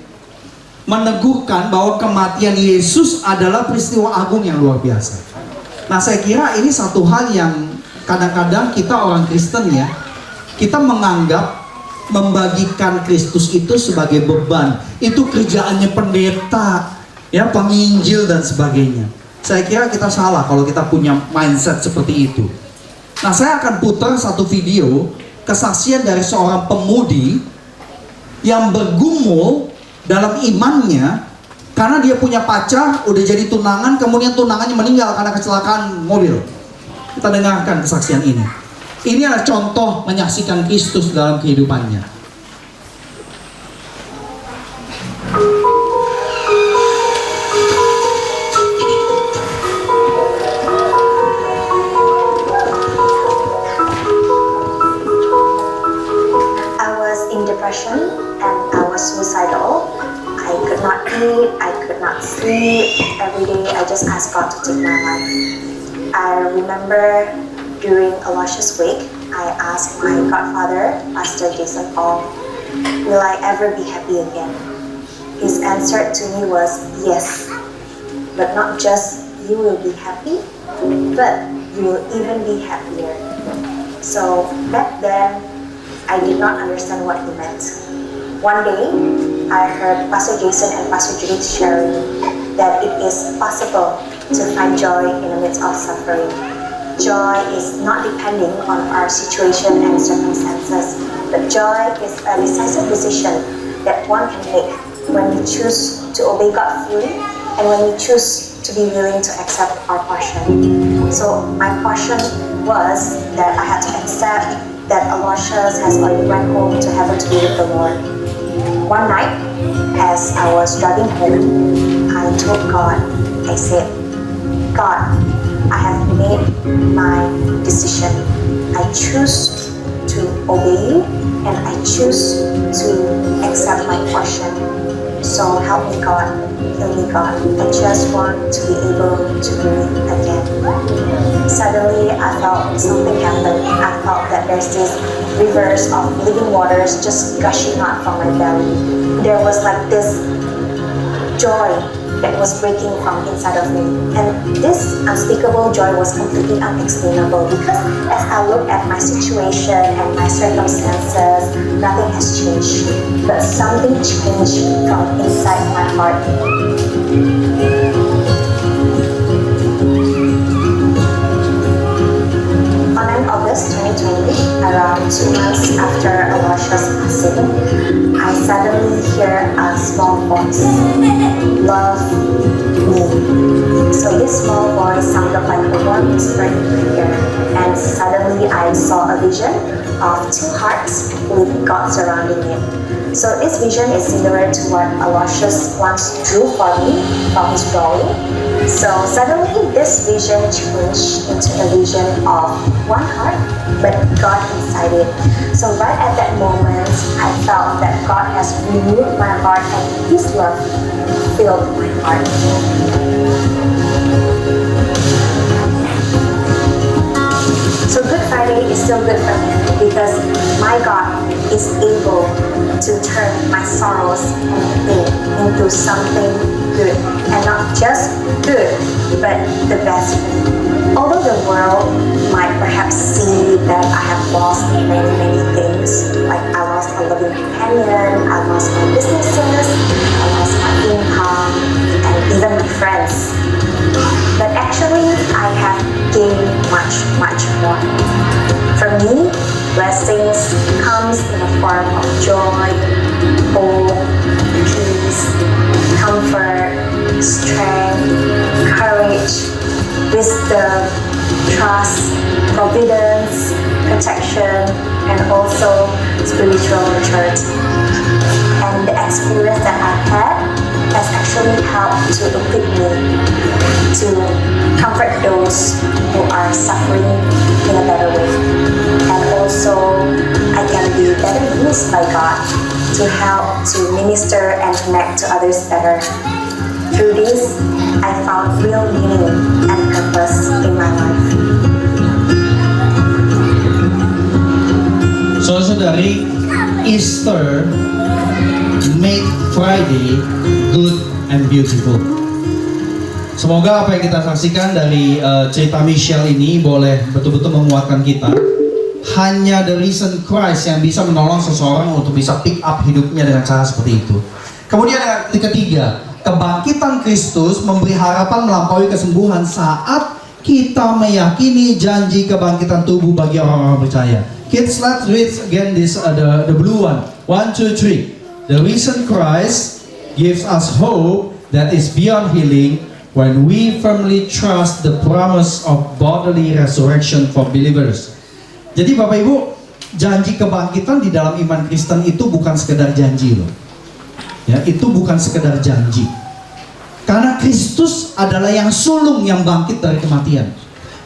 [SPEAKER 3] meneguhkan bahwa kematian Yesus adalah peristiwa agung yang luar biasa. Nah, saya kira ini satu hal yang kadang-kadang kita orang Kristen ya, kita menganggap membagikan Kristus itu sebagai beban. Itu kerjaannya pendeta, ya, penginjil dan sebagainya. Saya kira kita salah kalau kita punya mindset seperti itu. Nah, saya akan putar satu video kesaksian dari seorang pemudi yang bergumul dalam imannya karena dia punya pacar, udah jadi tunangan, kemudian tunangannya meninggal karena kecelakaan mobil. Kita dengarkan kesaksian ini. Ini adalah contoh menyaksikan Kristus dalam kehidupannya.
[SPEAKER 11] every day I just ask God to take my life. I remember during Aloysius Week, I asked my godfather, Pastor Jason Paul, will I ever be happy again? His answer to me was yes, but not just you will be happy, but you will even be happier. So back then, I did not understand what he meant. One day, I heard Pastor Jason and Pastor Judith sharing that it is possible to find joy in the midst of suffering. Joy is not depending on our situation and circumstances, but joy is a decisive decision that one can make when we choose to obey God fully and when we choose to be willing to accept our portion. So my portion was that I had to accept that Aloysius has already went home to heaven to be with the Lord. One night, as I was driving home, I told God, I said, God, I have made my decision. I choose to obey you and I choose to accept my portion. So help me God, heal me God. I just want to be able to breathe again. Suddenly I felt something happen. I felt that there's this rivers of living waters just gushing out from my belly. There was like this joy that was breaking from inside of me. And this unspeakable joy was completely unexplainable because as I look at my situation and my circumstances, nothing has changed. But something changed from inside my heart. On 9 August 2020, around 2 months after Aloysius' passing, I suddenly hear a small voice, love me. So this small voice sounded like a warm whisper in my ear, and suddenly I saw a vision of two hearts with God surrounding it. So this vision is similar to what Aloysius once drew for me from his drawing. So suddenly this vision changed into a vision of one heart, but God inside it. So right at that moment, I felt that God has renewed my heart and His love filled my heart. So Good Friday is still good for me because my God is able to turn my sorrows and pain into something good, and not just good, but the best. Although the world might perhaps see that I have lost many things, like I lost a loving companion, I lost my businesses, I lost my income, and even my friends. But actually, I have gained much more. For me, blessings comes in the form of joy, hope, peace, comfort, strength, courage, wisdom, trust, providence, protection, and also spiritual maturity. And the experience that I've had has actually helped to equip me to comfort those who are suffering in a better way. And also, I can be better used by God to help to minister and connect to others better. Through this, I found real meaning and purpose in my life.
[SPEAKER 12] Saudara-saudari, Easter made Friday good and beautiful. Semoga apa yang kita saksikan dari cerita Michelle ini boleh betul-betul menguatkan kita. Hanya the risen Christ yang bisa menolong seseorang untuk bisa pick up hidupnya dengan cara seperti itu. Kemudian yang ketiga, kebangkitan Kristus memberi harapan melampaui kesembuhan saat kita meyakini janji kebangkitan tubuh bagi orang-orang percaya. Kids, let's read again this the blue one. 1, 2, 3. The risen Christ gives us hope that is beyond healing when we firmly trust the promise of bodily resurrection for believers. Jadi Bapak Ibu, janji kebangkitan di dalam iman Kristen itu bukan sekedar janji loh. Ya, itu bukan sekedar janji. Karena Kristus adalah yang sulung yang bangkit dari kematian.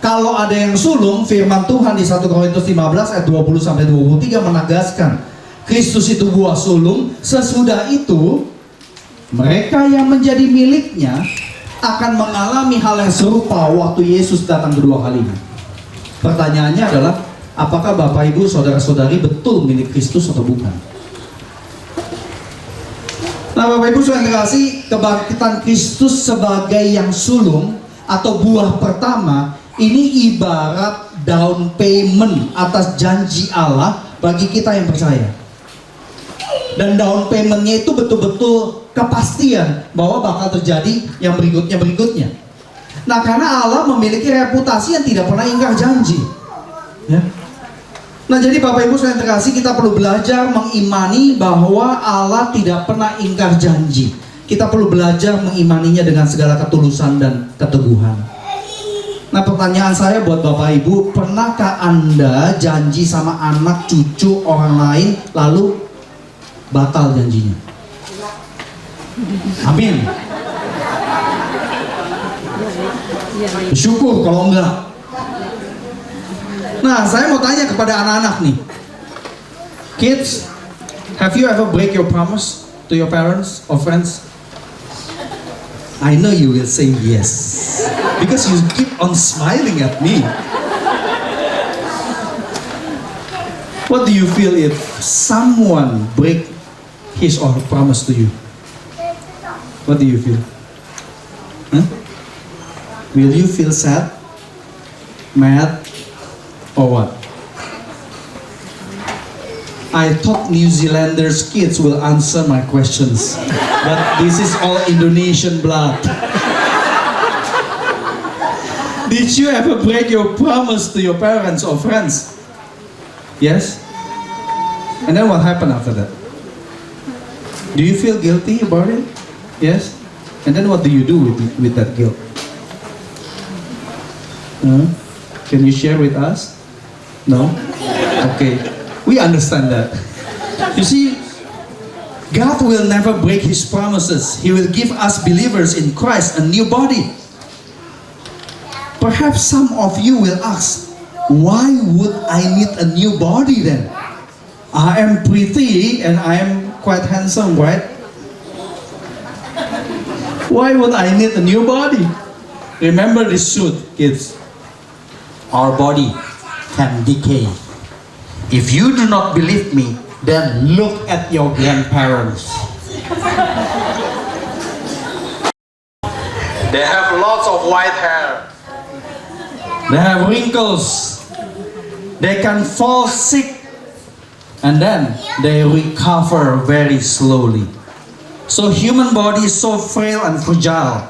[SPEAKER 12] Kalau ada yang sulung, firman Tuhan di 1 Korintus 15 ayat 20-23 menegaskan Kristus itu buah sulung. Sesudah itu mereka yang menjadi miliknya akan mengalami hal yang serupa waktu Yesus datang kedua kalinya. Pertanyaannya adalah, apakah Bapak Ibu saudara-saudari betul milik Kristus atau bukan? Nah, Bapak Ibu saudara yang terkasih, kebangkitan Kristus sebagai yang sulung atau buah pertama ini ibarat down payment atas janji Allah bagi kita yang percaya. Dan down paymentnya itu betul-betul kepastian bahwa bakal terjadi yang berikutnya. Nah, karena Allah memiliki reputasi yang tidak pernah ingkar janji, ya. Nah, jadi Bapak Ibu saudara yang terkasih, kita perlu belajar mengimani bahwa Allah tidak pernah ingkar janji. Kita perlu belajar mengimaninya dengan segala ketulusan dan keteguhan. Nah, pertanyaan saya buat Bapak Ibu, pernahkah Anda janji sama anak cucu orang lain lalu batal janjinya? Amin. Bersyukur kalau enggak. Nah, saya mau tanya kepada anak-anak nih. Kids, have you ever break your promise to your parents or friends? I know you will say yes, because you keep on smiling at me. What do you feel if someone break his or her promise to you? What do you feel? Huh? Will you feel sad, mad, or what? I thought New Zealanders kids will answer my questions, but this is all Indonesian blood. Did you ever break your promise to your parents or friends? Yes? And then what happened after that? Do you feel guilty about it? Yes? And then what do you do with that guilt? Can you share with us? No? Okay. We understand that. You see, God will never break His promises. He will give us believers in Christ a new body. Perhaps some of you will ask, why would I need a new body then? I am pretty and I am quite handsome, right? Why would I need a new body? Remember this truth, kids. Our body can decay. If you do not believe me, then look at your grandparents. They have lots of white hair. They have wrinkles. They can fall sick. And then they recover very slowly. So human body is so frail and fragile.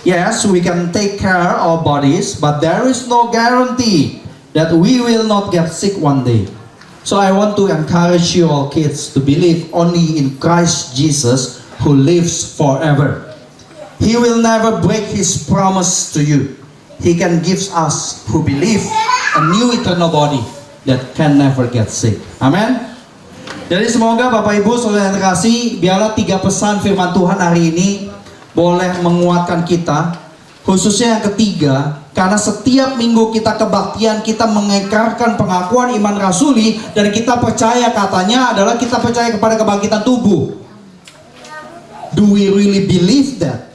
[SPEAKER 12] Yes, we can take care of our bodies, but there is no guarantee that we will not get sick one day. So I want to encourage you all kids to believe only in Christ Jesus who lives forever. He will never break His promise to you. He can give us who believe a new eternal body that can never get sick. Amen. Jadi semoga Bapak Ibu saudara yang terkasih, biarlah 3 pesan firman Tuhan hari ini boleh menguatkan kita, khususnya yang ketiga, karena setiap minggu kita kebaktian, kita mengekarkan pengakuan iman rasuli, dan kita percaya katanya adalah kita percaya kepada kebangkitan tubuh. Do we really believe that?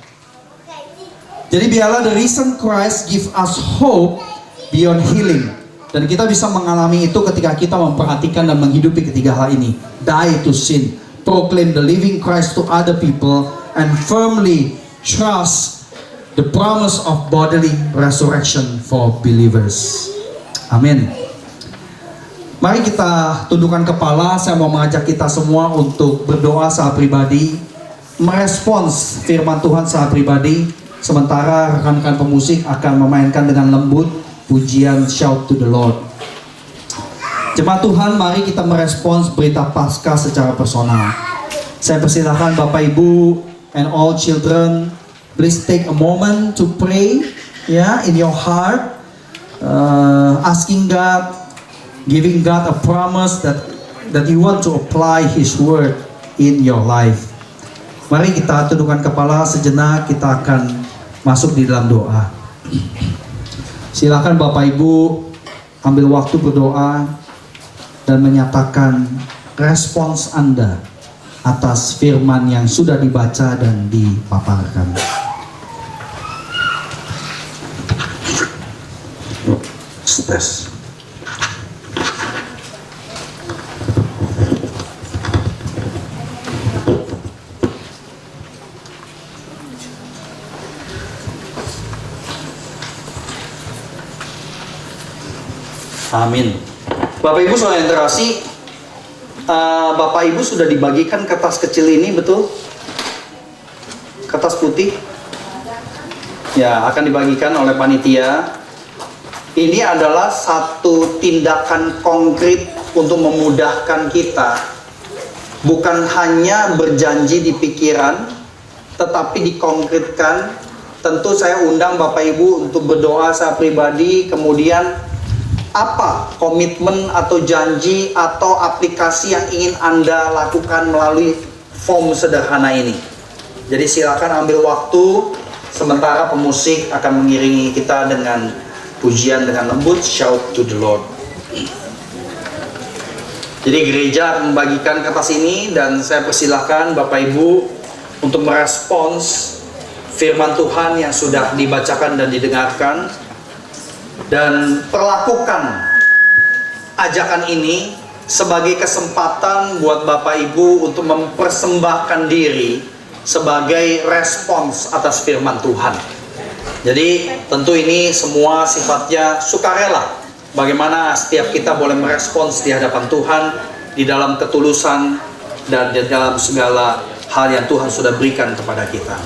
[SPEAKER 12] Jadi biarlah the risen Christ give us hope beyond healing, dan kita bisa mengalami itu ketika kita memperhatikan dan menghidupi ketiga hal ini. Die to sin, proclaim the living Christ to other people, and firmly trust the promise of bodily resurrection for believers. Amin. Mari kita tundukkan kepala. Saya mau mengajak kita semua untuk berdoa secara pribadi, merespons firman Tuhan secara pribadi, sementara rekan-rekan pemusik akan memainkan dengan lembut pujian Shout to the Lord. Jemaat Tuhan, mari kita merespons berita Paskah secara personal. Saya persilahkan Bapak Ibu and all children, please take a moment to pray, in your heart, asking God, giving God a promise that you want to apply His word in your life. Mari kita tundukkan kepala sejenak, kita akan masuk di dalam doa. Silakan Bapak Ibu ambil waktu berdoa dan menyatakan respons Anda atas firman yang sudah dibaca dan dipaparkan.
[SPEAKER 3] tes. Amin. Bapak Ibu saudara yang terkasih, Bapak Ibu sudah dibagikan kertas kecil ini, betul? Kertas putih? Ya, akan dibagikan oleh panitia. Ini adalah satu tindakan konkret untuk memudahkan kita, bukan hanya berjanji di pikiran, tetapi dikonkretkan. Tentu saya undang Bapak Ibu untuk berdoa saya pribadi, kemudian apa komitmen atau janji atau aplikasi yang ingin Anda lakukan melalui form sederhana ini. Jadi silakan ambil waktu, sementara pemusik akan mengiringi kita dengan pujian dengan lembut, shout to the Lord. Jadi gereja membagikan kertas ini dan saya persilahkan Bapak Ibu untuk merespons firman Tuhan yang sudah dibacakan dan didengarkan, dan perlakukan ajakan ini sebagai kesempatan buat Bapak Ibu untuk mempersembahkan diri sebagai respons atas firman Tuhan. Jadi tentu ini semua sifatnya sukarela, bagaimana setiap kita boleh merespons di hadapan Tuhan di dalam ketulusan dan di dalam segala hal yang Tuhan sudah berikan kepada kita.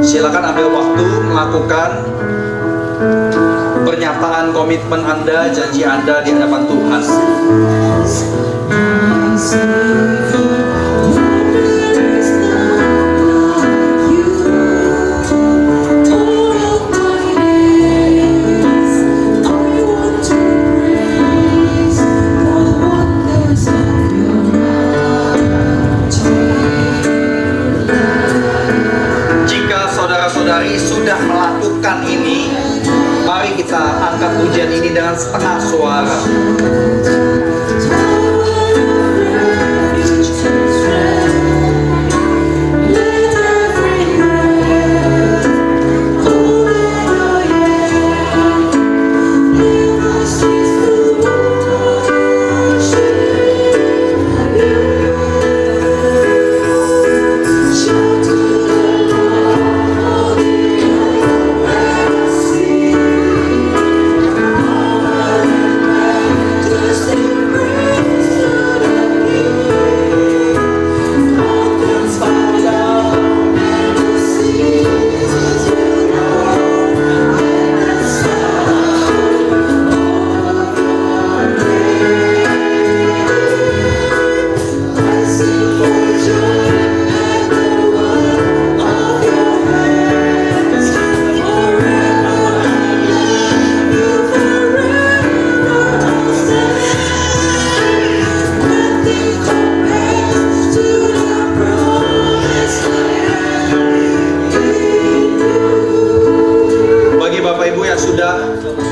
[SPEAKER 3] Silakan ambil waktu melakukan pernyataan komitmen Anda, janji Anda di hadapan Tuhan. Saudara-saudari sudah melakukan ini, mari kita angkat pujian ini dengan setengah suara.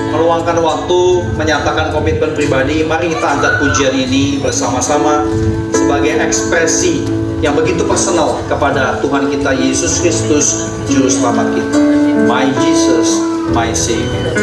[SPEAKER 3] Meluangkan waktu menyatakan komitmen pribadi, mari kita angkat pujian ini bersama-sama sebagai ekspresi yang begitu personal kepada Tuhan kita Yesus Kristus, Juru Selamat kita. My Jesus, my Savior.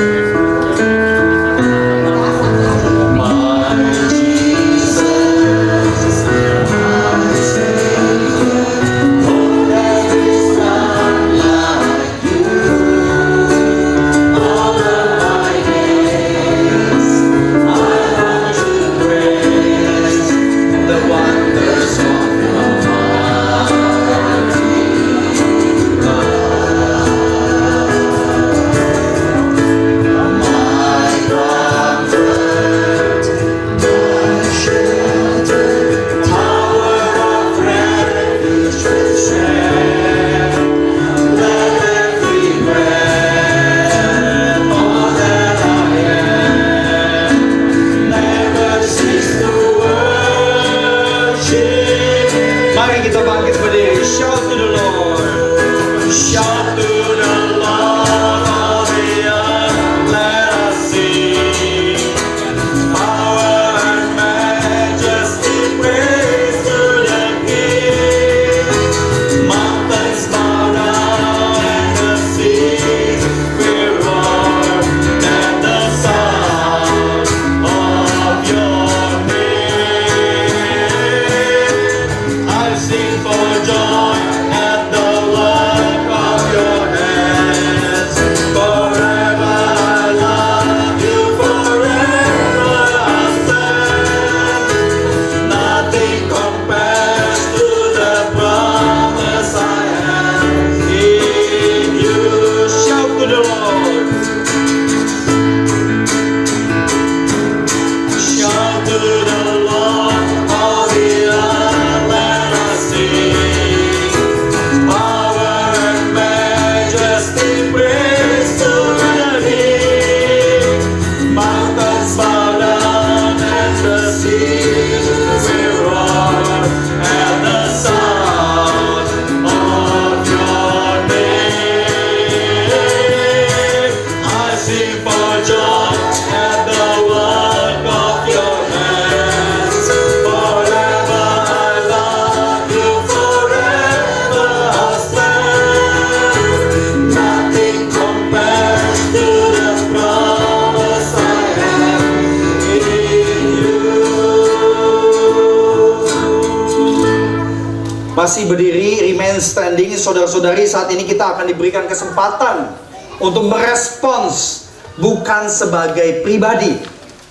[SPEAKER 3] Masih berdiri, remain standing. Saudara-saudari, saat ini kita akan diberikan kesempatan untuk merespons, bukan sebagai pribadi,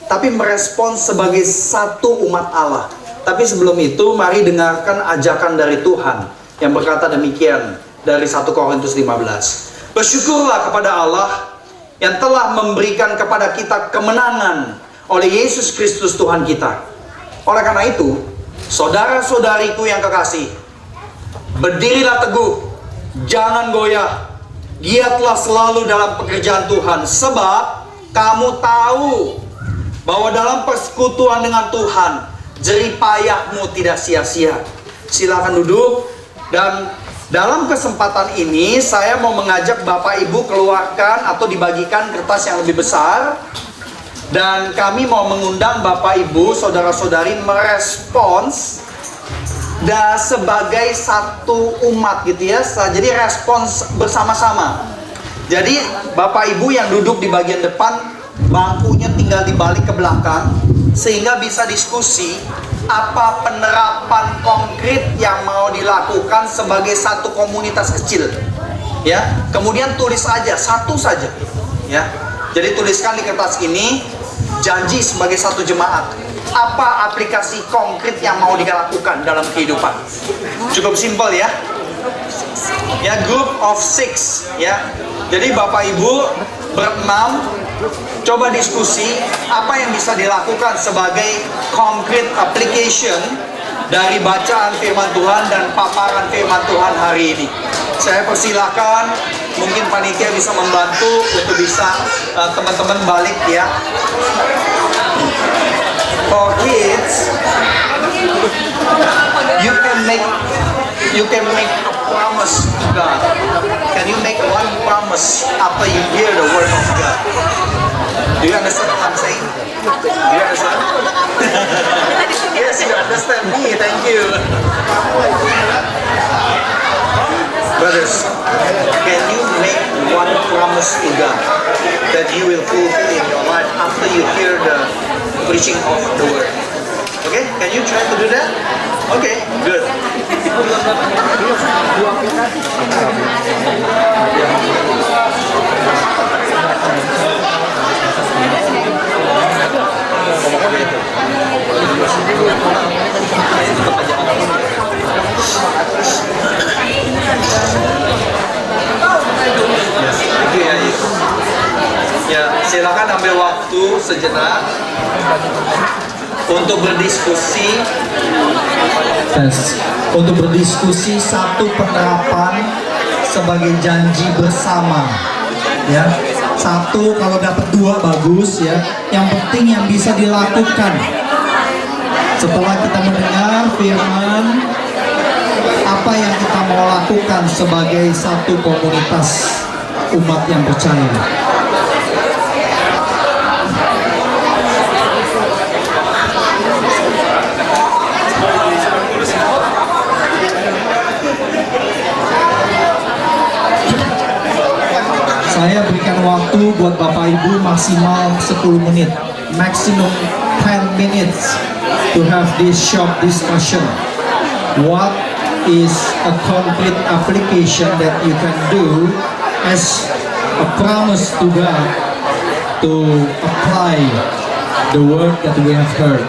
[SPEAKER 3] tapi merespons sebagai satu umat Allah. Tapi sebelum itu, mari dengarkan ajakan dari Tuhan yang berkata demikian dari 1 Korintus 15. Bersyukurlah kepada Allah yang telah memberikan kepada kita kemenangan oleh Yesus Kristus Tuhan kita. Oleh karena itu, saudara-saudariku yang kekasih, berdirilah teguh, jangan goyah, giatlah selalu dalam pekerjaan Tuhan, sebab kamu tahu bahwa dalam persekutuan dengan Tuhan, jerih payahmu tidak sia-sia. Silakan duduk. Dan dalam kesempatan ini saya mau mengajak Bapak Ibu keluarkan atau dibagikan kertas yang lebih besar, dan kami mau mengundang Bapak Ibu, saudara-saudari merespons sebagai satu umat gitu ya. Jadi respons bersama-sama. Jadi Bapak Ibu yang duduk di bagian depan, bangkunya tinggal dibalik ke belakang sehingga bisa diskusi apa penerapan konkret yang mau dilakukan sebagai satu komunitas kecil. Ya, kemudian tulis aja satu saja. Ya. Jadi tuliskan di kertas ini janji sebagai satu jemaat. Apa aplikasi konkret yang mau dilakukan dalam kehidupan? Cukup simpel ya. Ya, group of 6 ya. Jadi Bapak Ibu berenam coba diskusi apa yang bisa dilakukan sebagai concrete application dari bacaan firman Tuhan dan paparan firman Tuhan hari ini. Saya persilakan, mungkin panitia bisa membantu untuk bisa teman-teman balik ya. For kids, you can make a promise to God. Can you make one promise after you hear the word of God? Do you understand what I'm saying? Do you understand? Yes, you understand me. Thank you. Brothers, can you make one promise to God that you will fulfill in your life after you hear the preaching of the word? Okay, can you try to do that? Okay, good. Ya, silakan ambil waktu sejenak untuk berdiskusi.
[SPEAKER 12] Untuk berdiskusi satu penerapan sebagai janji bersama. Ya, satu kalau dapat dua bagus ya. Yang penting yang bisa dilakukan. Setelah kita mendengar firman, apa yang kita mau lakukan sebagai satu komunitas umat yang percaya. Saya berikan waktu buat Bapak Ibu maksimal 10 menit, maximum 10 minutes to have this short discussion. What is a concrete application that you can do as a promise to God to apply the word that we have heard?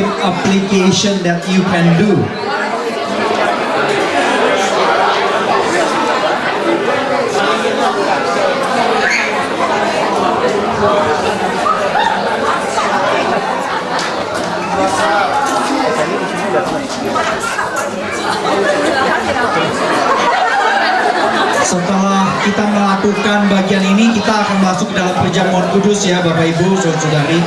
[SPEAKER 12] concrete application that you can do. Setelah kita melakukan bagian ini, kita akan masuk ke dalam perjamuan kudus ya Bapak Ibu, Saudari.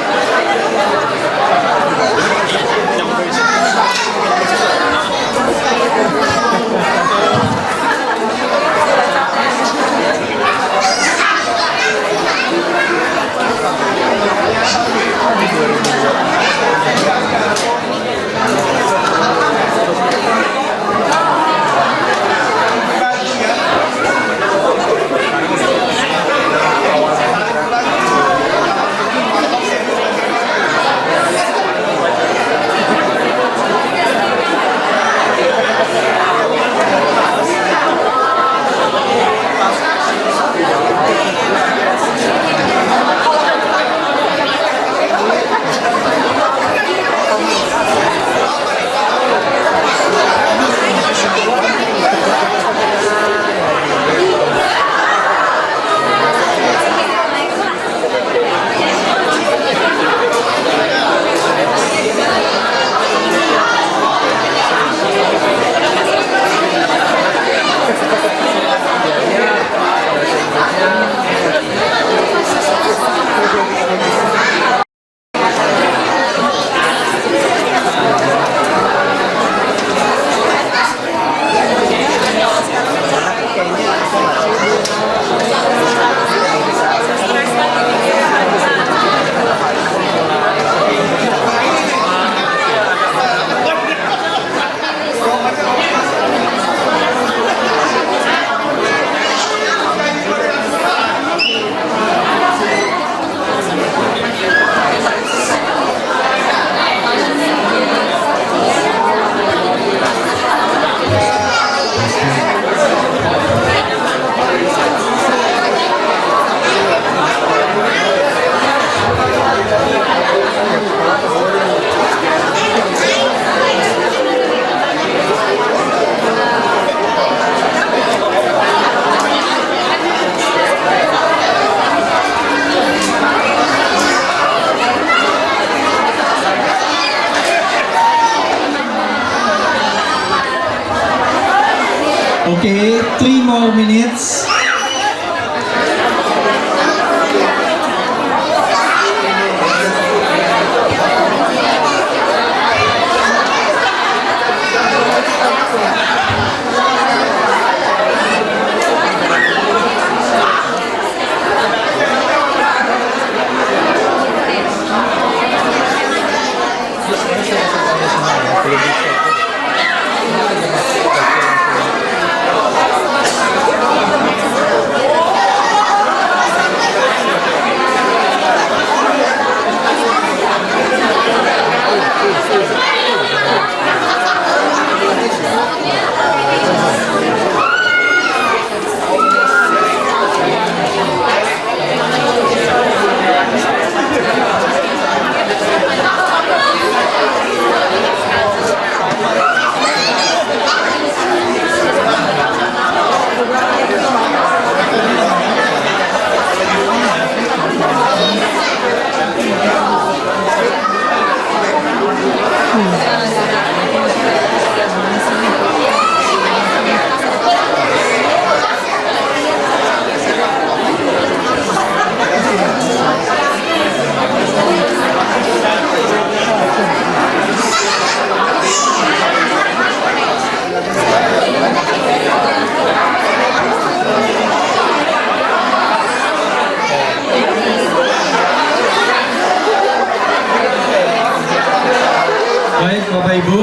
[SPEAKER 12] Okay, 3 more minutes. Baik Bapak Ibu,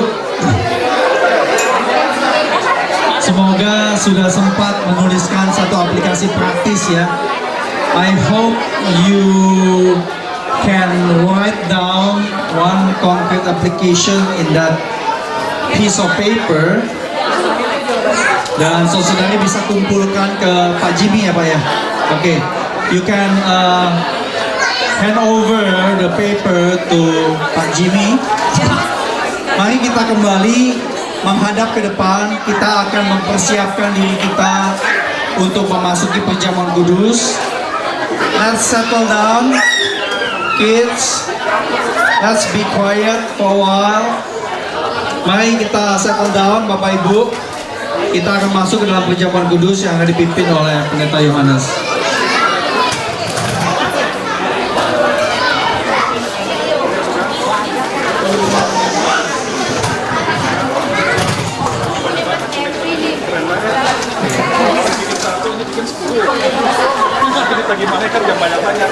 [SPEAKER 12] semoga sudah sempat menuliskan satu aplikasi praktis ya. I hope you can write down one concrete application in that piece of paper. Dan saudari bisa kumpulkan ke Pak Jimmy ya Pak ya. Oke, you can hand over the paper to Pak Jimmy. Mari kita kembali menghadap ke depan. Kita akan mempersiapkan diri kita untuk memasuki perjamuan kudus. Let's settle down, kids. Let's be quiet for a while. Mari kita settle down, Bapak Ibu. Kita akan masuk ke dalam perjamuan kudus yang akan dipimpin oleh Pendeta Yohanes.
[SPEAKER 13] Gimana kan yang banyak-banyak.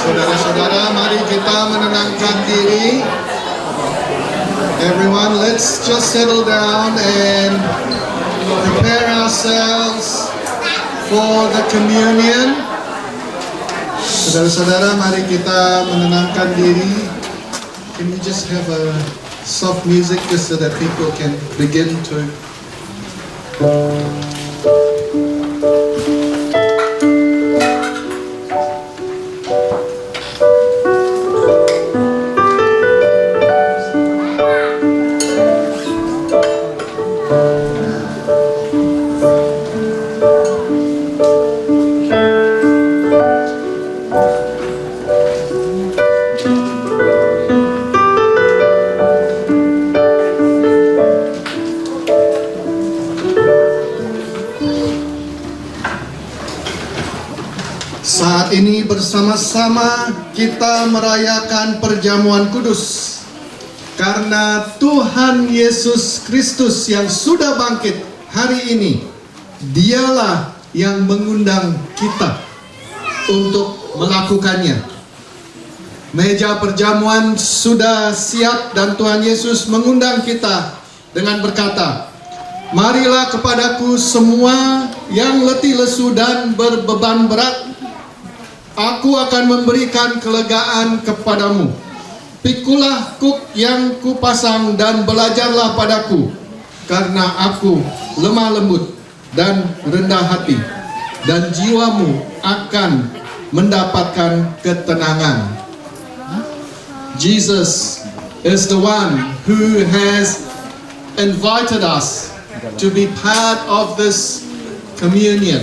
[SPEAKER 1] Saudara-saudara, mari kita menenangkan diri. Everyone, let's just settle down and prepare ourselves for the communion. Saudara-saudara, mari kita menenangkan diri. Can we just have a soft music just so that people can begin to Saat ini bersama-sama kita merayakan perjamuan kudus karena Tuhan Yesus Kristus yang sudah bangkit hari ini, Dialah yang mengundang kita untuk melakukannya. Meja perjamuan sudah siap dan Tuhan Yesus mengundang kita dengan berkata, "Marilah kepadaku semua yang letih lesu dan berbeban berat, Aku akan memberikan kelegaan kepadamu. Pikulah kuk yang kupasang dan belajarlah padaku, karena aku lemah lembut dan rendah hati, dan jiwamu akan mendapatkan ketenangan." Jesus is the one who has invited us to be part of this communion.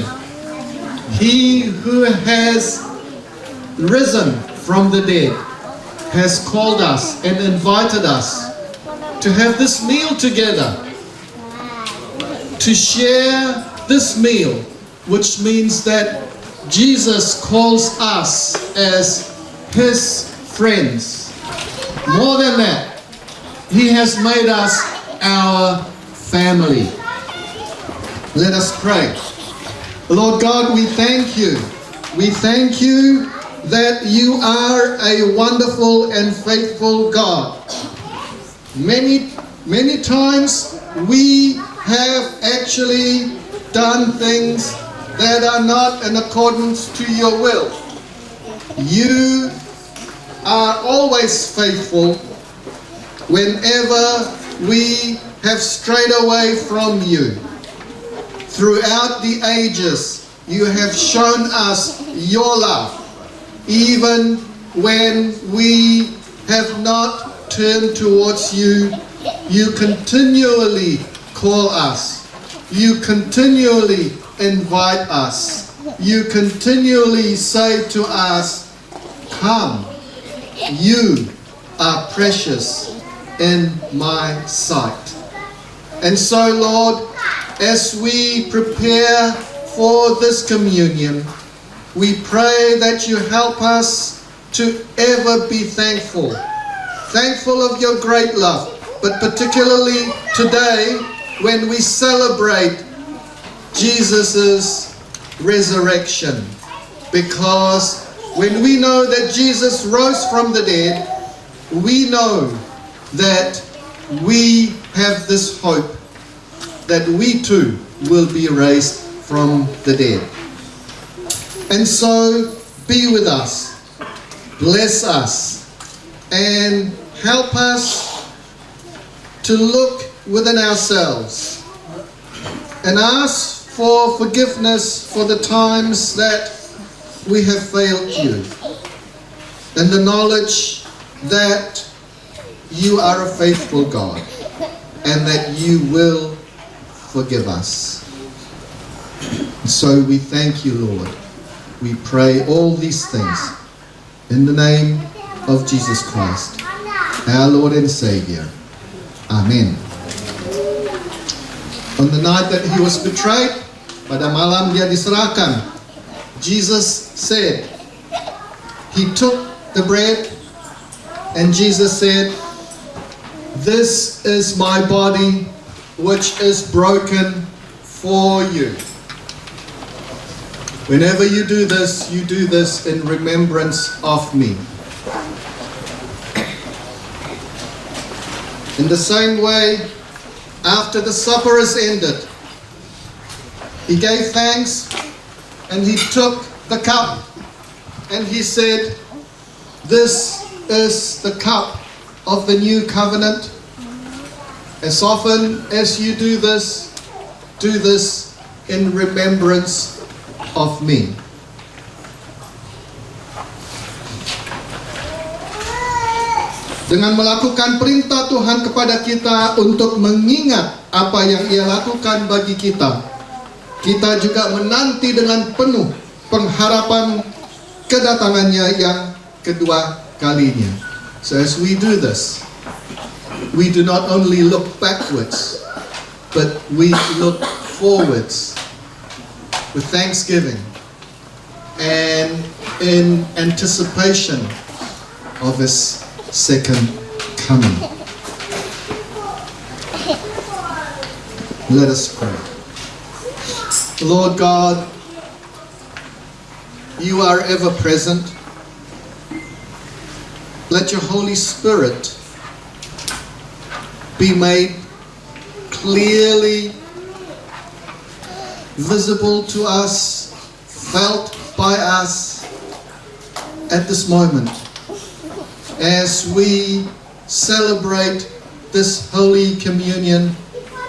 [SPEAKER 1] He who has risen from the dead has called us and invited us to have this meal together, to share this meal, which means that Jesus calls us as His friends. More than that, He has made us our family. Let us pray. Lord God, we thank you. We thank you that you are a wonderful and faithful God. Many times we have actually done things that are not in accordance to your will. You are always faithful whenever we have strayed away from you. Throughout the ages, you have shown us your love. Even when we have not turned towards you, you continually call us. You continually invite us. You continually say to us, "Come, you are precious in my sight." And so, Lord, as we prepare for this communion, we pray that you help us to ever be thankful. Thankful of your great love, but particularly today when we celebrate Jesus' resurrection. Because when we know that Jesus rose from the dead, we know that we have this hope that we too will be raised from the dead. And so, be with us, bless us, and help us to look within ourselves and ask for forgiveness for the times that we have failed you, and the knowledge that you are a faithful God and that you will forgive us. So we thank you, Lord. We pray all these things in the name of Jesus Christ, our Lord and Savior. Amen. On the night that he was betrayed, pada malam dia diserahkan, Jesus said, he took the bread and Jesus said, "This is my body which is broken for you. Whenever you do this in remembrance of me." In the same way, after the supper is ended, he gave thanks and he took the cup and he said, "This is the cup of the new covenant. As often as you do this in remembrance of me." Dengan melakukan perintah Tuhan kepada kita untuk mengingat apa yang Ia lakukan bagi kita, kita juga menanti dengan penuh pengharapan kedatangannya yang kedua kalinya. So as we do this, we do not only look backwards, but we look forwards with thanksgiving and in anticipation of His second coming. Let us pray. Lord God, you are ever present. Let your Holy Spirit be made clearly visible to us, felt by us at this moment as we celebrate this Holy Communion,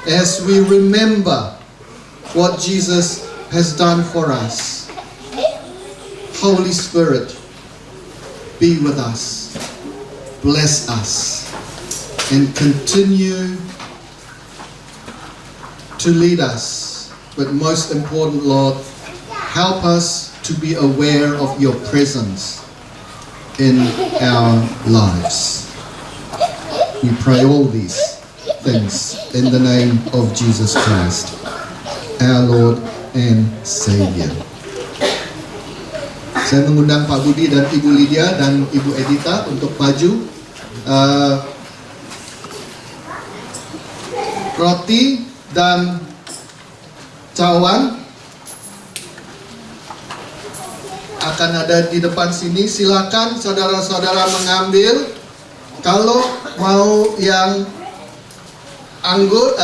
[SPEAKER 1] as we remember what Jesus has done for us. Holy Spirit, be with us, bless us, and continue to lead us. But most important, Lord, help us to be aware of your presence in our lives. We pray all these things in the name of Jesus Christ, our Lord and Savior. Saya mengundang Pak Budi dan Ibu Lydia dan Ibu Edita untuk maju. Roti dan cawan akan ada di depan sini. Silakan saudara-saudara mengambil. Kalau mau yang anggur,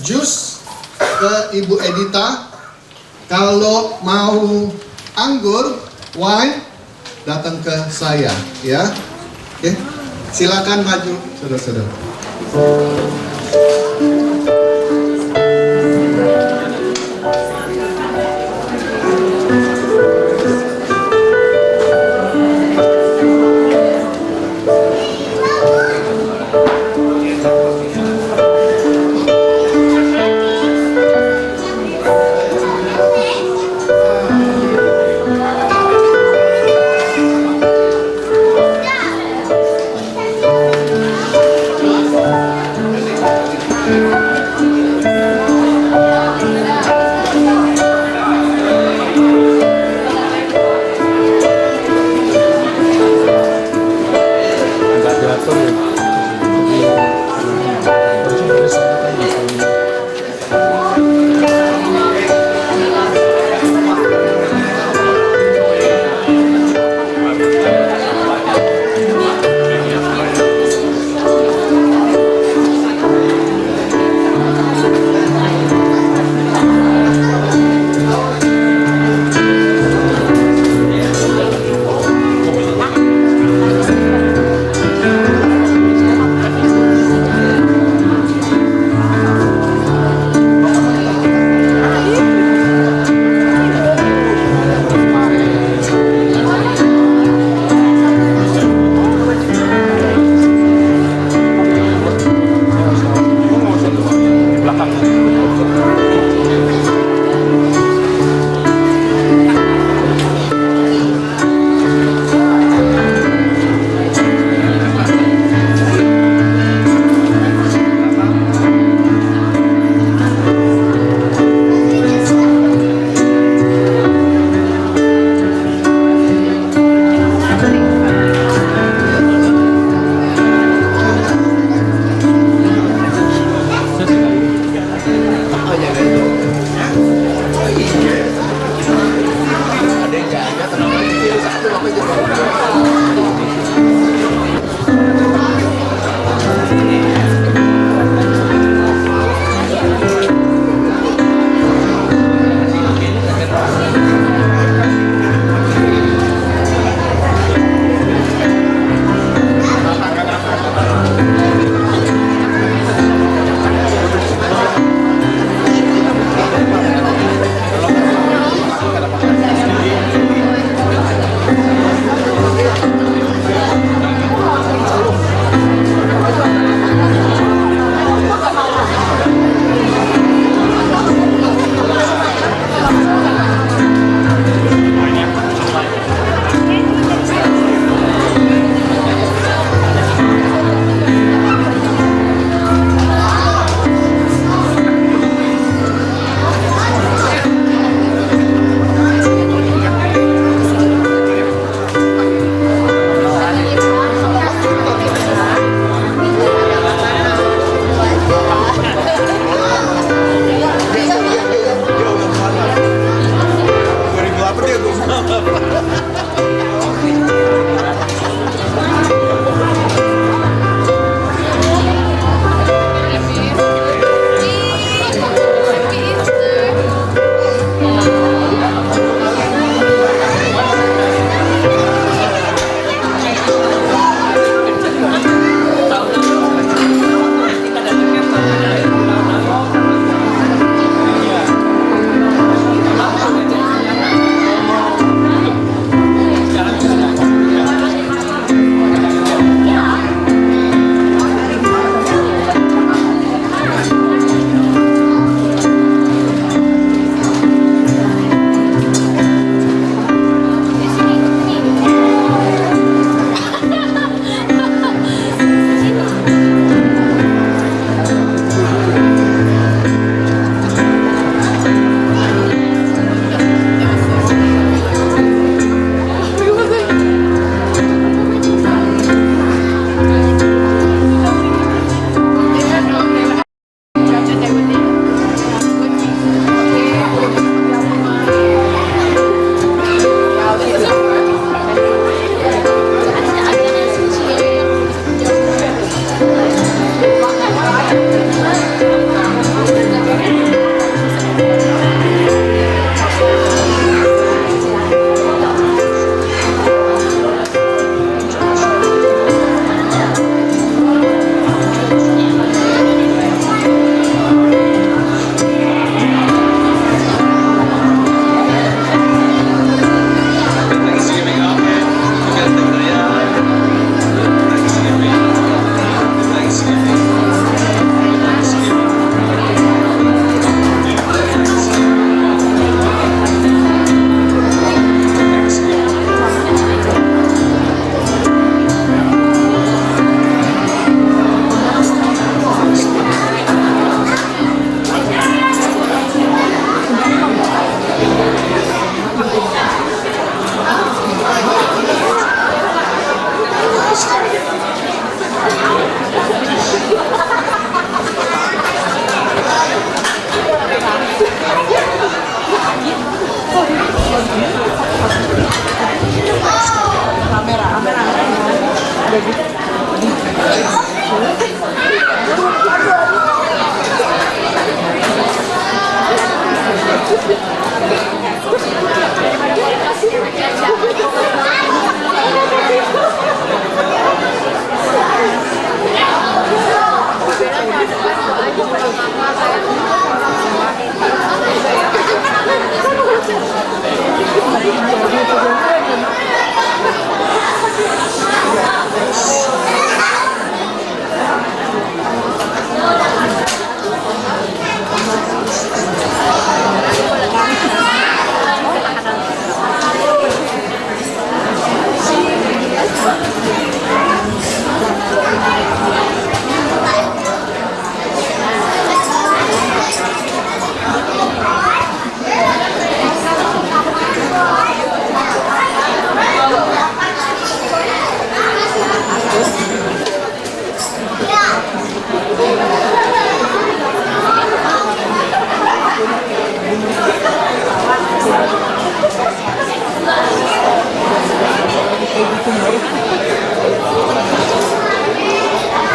[SPEAKER 1] jus ke Ibu Edita. Kalau mau anggur, wine, datang ke saya, ya. Oke, silakan maju, saudara-saudara.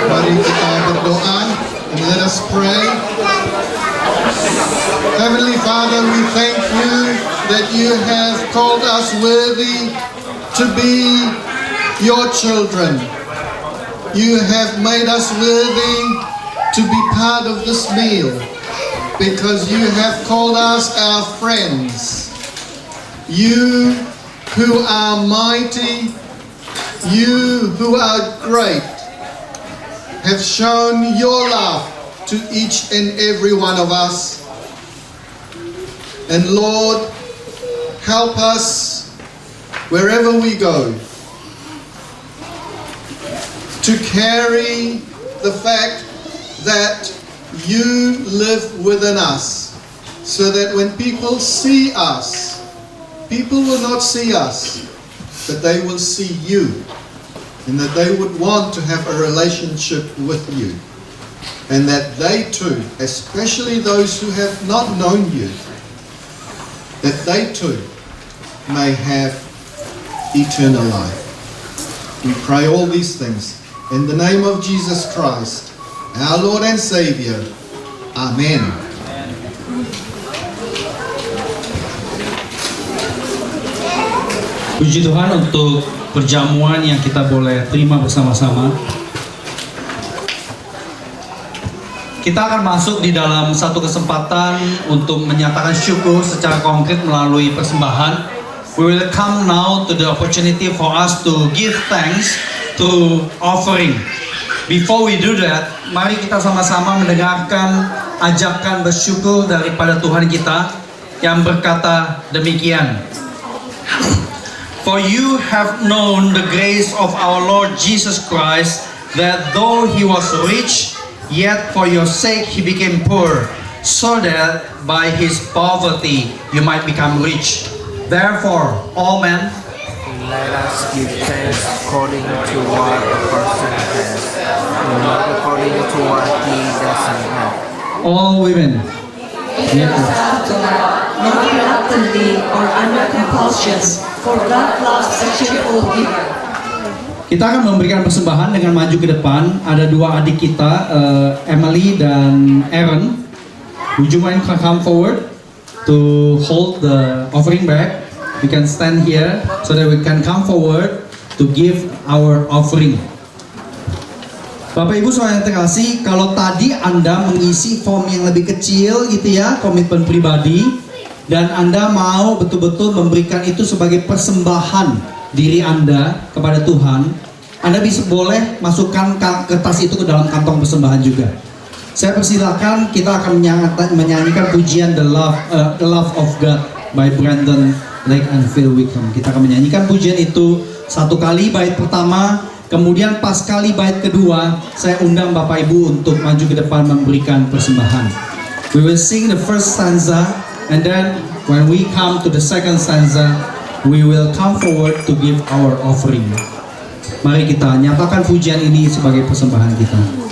[SPEAKER 1] Mari kita berdoa and let us pray. Heavenly Father, we thank you that you have called us worthy to be your children. You have made us worthy to be part of this meal because you have called us our friends. You who are mighty, you who are great, have shown your love to each and every one of us. And Lord, help us wherever we go to carry the fact that you live within us, so that when people see us, people will not see us, but they will see you, and that they would want to have a relationship with you, and that they too, especially those who have not known you, that they too may have eternal life. We pray all these things in the name of Jesus Christ, our Lord and Savior. Amen.
[SPEAKER 12] Puji Tuhan untuk perjamuan yang kita boleh terima bersama-sama. Kita akan masuk di dalam satu kesempatan untuk menyatakan syukur secara konkret melalui persembahan. We will come now to the opportunity for us to give thanks through offering. Before we do that, mari kita sama-sama mendengarkan ajakan bersyukur daripada Tuhan kita yang berkata demikian. For you have known the grace of our Lord Jesus Christ, that though he was rich, yet for your sake he became poor, so that by his poverty you might become rich. Therefore, all men,
[SPEAKER 13] let us give thanks according to what a person has, not according to what he doesn't have.
[SPEAKER 12] all women,
[SPEAKER 4] Give yourself to God, not reluctantly or under compulsion, for God loves a cheerful giver.
[SPEAKER 12] kita akan memberikan persembahan dengan maju ke depan. Ada dua adik kita, Emily dan Aaron. Would you mind come forward to hold the offering bag? We can stand here so that we can come forward to give our offering. Bapak Ibu Saudara yang terkasih, kalau tadi Anda mengisi form yang lebih kecil gitu ya, komitmen pribadi, dan Anda mau betul-betul memberikan itu sebagai persembahan diri Anda kepada Tuhan, Anda bisa boleh masukkan kertas itu ke dalam kantong persembahan juga. Saya persilakan, kita akan menyanyikan pujian The Love of God by Brandon Lake and Phil Wickham. Kita akan menyanyikan pujian itu satu kali bait pertama, kemudian pas kali bait kedua, saya undang Bapak Ibu untuk maju ke depan memberikan persembahan. We will sing the first stanza, and then when we come to the second stanza, we will come forward to give our offering. Mari kita nyatakan pujian ini sebagai persembahan kita.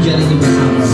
[SPEAKER 12] pujian ini bersama.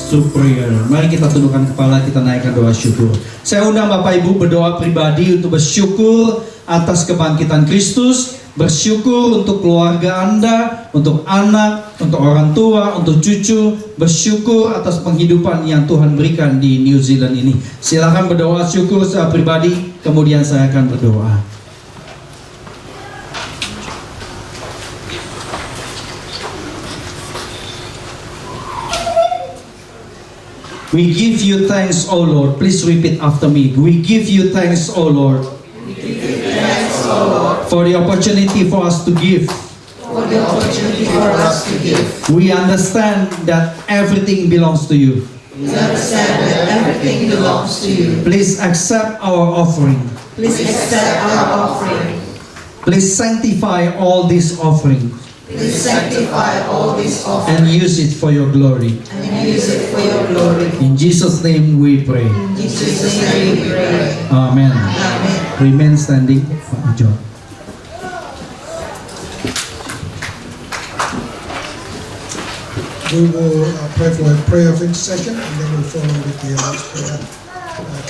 [SPEAKER 12] To prayer. Mari kita tundukkan kepala, kita naikkan doa syukur. Saya undang Bapak Ibu berdoa pribadi untuk bersyukur atas kebangkitan Kristus, bersyukur untuk keluarga Anda, untuk anak, untuk orang tua, untuk cucu, bersyukur atas penghidupan yang Tuhan berikan di New Zealand ini. Silakan berdoa syukur secara pribadi, kemudian saya akan berdoa. We give you thanks, O Lord. Please repeat after me. We give you thanks, O Lord. For the opportunity for us to give. We understand that everything belongs to you. Please accept our offering. Please sanctify all this offering. And use it for your glory. In Jesus' name we pray. Amen. Remain standing. Pak John.
[SPEAKER 14] we will pray for a prayer of intercession and then we'll follow with the Lord's Prayer.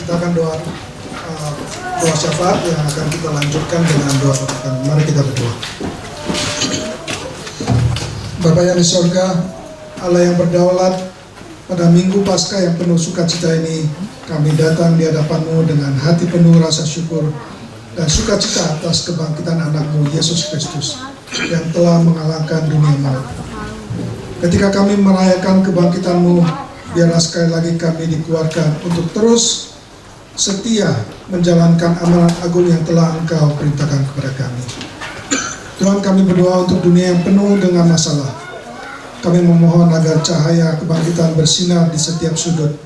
[SPEAKER 14] Kita akan doa syafaat yang akan kita lanjutkan dengan doa penutupan. Mari kita berdoa. Bapa yang di sorga, Allah yang berdaulat, pada Minggu Paskah yang penuh sukacita ini, kami datang di hadapan-Mu dengan hati penuh rasa syukur dan sukacita atas kebangkitan anak-Mu Yesus Kristus yang telah mengalahkan dunia maut. Ketika kami merayakan kebangkitan-Mu, biarlah sekali lagi kami dikuatkan untuk terus setia menjalankan amanat agung yang telah Engkau perintahkan kepada kami. Tuhan, kami berdoa untuk dunia yang penuh dengan masalah. Kami memohon agar cahaya kebangkitan bersinar di setiap sudut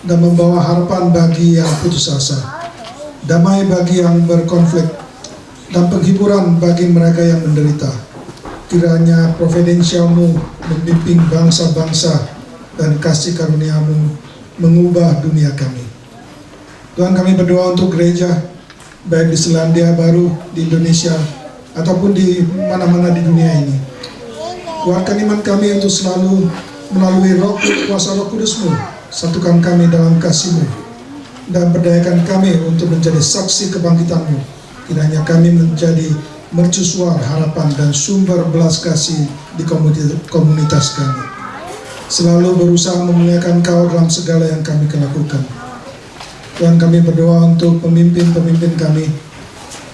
[SPEAKER 14] dan membawa harapan bagi yang putus asa, damai bagi yang berkonflik, dan penghiburan bagi mereka yang menderita. Kiranya providensial-Mu membimbing bangsa-bangsa dan kasih karunia-Mu mengubah dunia kami. Tuhan, kami berdoa untuk gereja, baik di Selandia Baru, di Indonesia, ataupun di mana-mana di dunia ini. Kuatkan iman kami untuk selalu melalui kuasa Roh Kudus-Mu, satukan kami dalam kasih-Mu, dan berdayakan kami untuk menjadi saksi kebangkitan-Mu. Kiranya kami menjadi mercusuar harapan dan sumber belas kasih di komunitas kami. Selalu berusaha memuliakan Kau dalam segala yang kami lakukan. Tuhan, kami berdoa untuk pemimpin-pemimpin kami,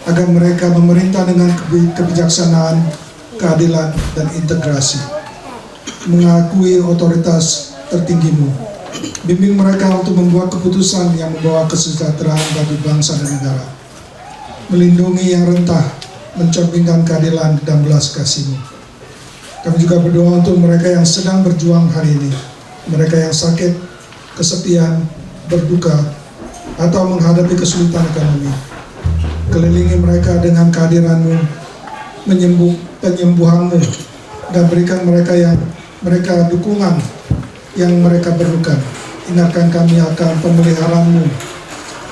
[SPEAKER 14] agar mereka memerintah dengan kebijaksanaan, keadilan, dan integrasi, mengakui otoritas tertinggi-Mu. Bimbing mereka untuk membuat keputusan yang membawa kesejahteraan bagi bangsa dan negara, melindungi yang rentah, mencerminkan keadilan dan belas kasih-Mu. Kami juga berdoa untuk mereka yang sedang berjuang hari ini, mereka yang sakit, kesepian, berduka, atau menghadapi kesulitan ekonomi. Kelilingi mereka dengan kehadiran-Mu, penyembuhan-Mu, dan berikan mereka dukungan yang mereka perlukan. Ingatkan kami akan pemeliharaan-Mu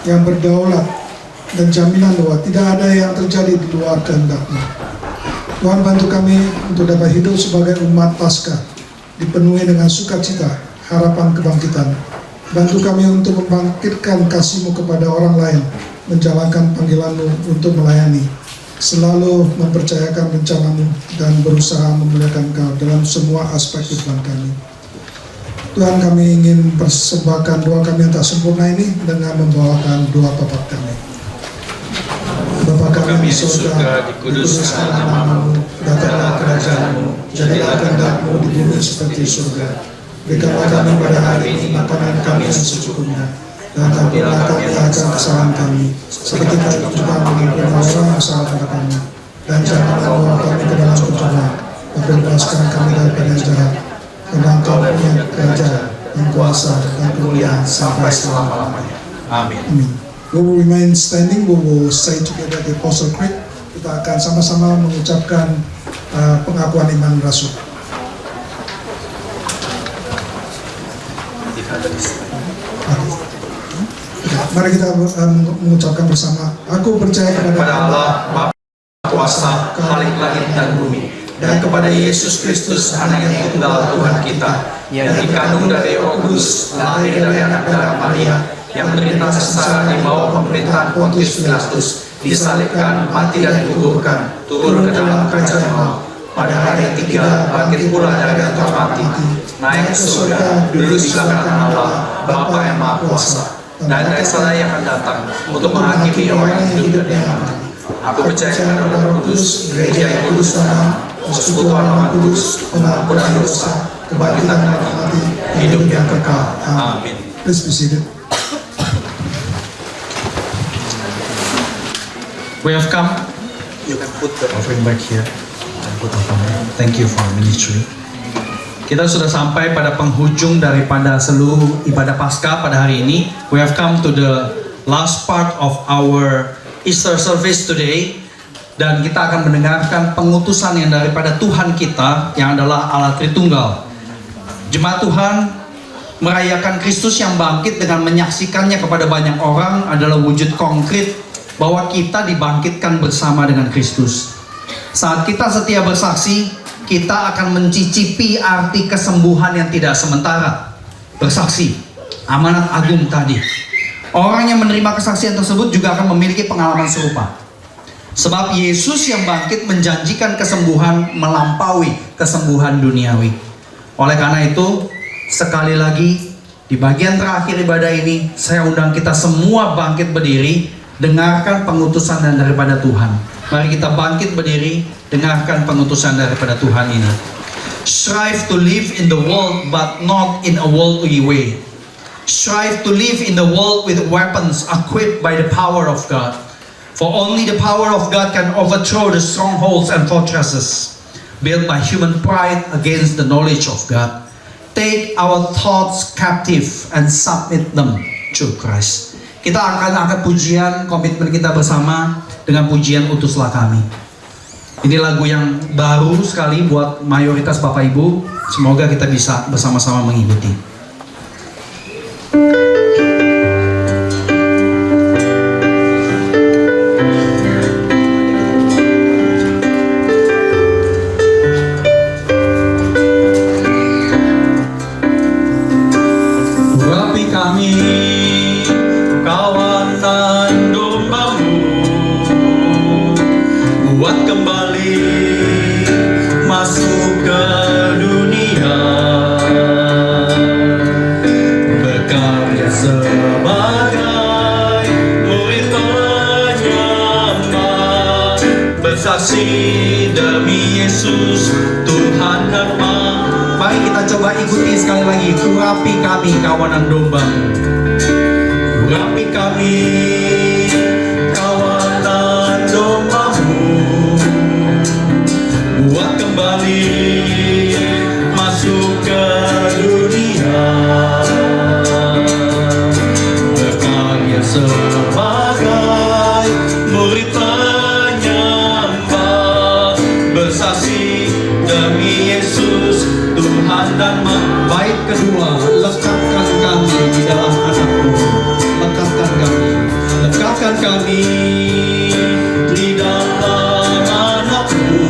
[SPEAKER 14] yang berdaulat dan jaminan bahwa tidak ada yang terjadi di luar kehendak-Mu. Tuhan, bantu kami untuk dapat hidup sebagai umat Paskah, dipenuhi dengan sukacita, harapan kebangkitan. Bantu kami untuk membangkitkan kasih-Mu kepada orang lain, menjalankan panggilan-Mu untuk melayani, selalu mempercayakan rencana-Mu, dan berusaha memuliakan Kau dalam semua aspek kehidupan kami. Tuhan, kami ingin persembahkan doa kami yang tak sempurna ini dengan membawakan doa Bapa kami. Bapa kami di surga, dikuduskan nama-Mu, datanglah kerajaan-Mu, jadilah kehendak-Mu di bumi seperti surga. Berikanlah kami pada hari ini makanan kami yang secukupnya, dan ampunilah kami akan kesalahan kami, seperti kami juga mengampuni orang yang salah pada kami. Dan janganlah bawa kami ke dalam pencobaan, tapi lepaskan kami daripada yang jahat. Karena Engkau punya kerajaan, dan kuasa, dan kemuliaan sampai selama-lamanya. Amin. We will remain standing. We will say together the Apostle Creed. Kita akan sama-sama mengucapkan pengakuan iman Rasul. Mari kita mengucapkan bersama. Aku percaya kepada Allah, Bapa kuasa Khalik langit dan bumi, dan kepada Yesus Kristus, Anak yang tunggal Tuhan kita, yang dikandung dari Roh Kudus, lahir dari anak darah Maria, yang menderita sengsara di bawah pemerintahan Pontius Pilatus, disalibkan, mati dan dikuburkan, turun ke dalam kerajaan maut, pada hari ketiga bangkit pula dari antara mati, naik ke surga, duduk di sebelah kanan Allah, Bapa yang Maha Kuasa, dan dari sana yang akan datang untuk menghakimi orang yang hidup dan yang mati. Aku percaya kepada Roh Kudus, gereja yang kudus dan persekutuan orang kudus, pengampunan dosa, kebangkitan dari mati, hidup yang kekal. Amin. Please be seated.
[SPEAKER 15] We have come. You can put the offering back here. Thank you for ministry. Kita sudah sampai pada penghujung daripada seluruh ibadah Paskah pada hari ini. We have come to the last part of our Easter service today. Dan kita akan mendengarkan pengutusan yang daripada Tuhan kita yang adalah Allah Tritunggal. Jemaat Tuhan, merayakan Kristus yang bangkit dengan menyaksikannya kepada banyak orang adalah wujud konkret bahwa kita dibangkitkan bersama dengan Kristus. Saat kita setia bersaksi, kita akan mencicipi arti kesembuhan yang tidak sementara. Bersaksi, amanat agung tadi. Orang yang menerima kesaksian tersebut juga akan memiliki pengalaman serupa. Sebab Yesus yang bangkit menjanjikan kesembuhan melampaui kesembuhan duniawi. Oleh karena itu, sekali lagi di bagian terakhir ibadah ini, saya undang kita semua bangkit berdiri, dengarkan pengutusan daripada Tuhan. Mari kita bangkit berdiri, dengarkan pengutusan daripada Tuhan ini. Strive to live in the world but not in a worldly way. Strive to live in the world with weapons equipped by the power of God. For only the power of God can overthrow the strongholds and fortresses built by human pride against the knowledge of God. Take our thoughts captive and submit them to Christ. Kita akan angkat pujian, komitmen kita bersama dengan pujian Utuslah Kami. Ini lagu yang baru sekali buat mayoritas Bapak Ibu. Semoga kita bisa bersama-sama mengikuti. Demi Yesus Tuhan Dharma. Mari kita coba ikuti sekali lagi. Urapi kami kawanan domba, urapi kami kawanan domba-Mu, buat kembali masuk ke dunia, berkarya sebagai murid bersaksi demi Yesus Tuhan dan bait kedua, lekatkan kami di dalam Anak-Mu. Lekatkan kami di dalam Anak-Mu,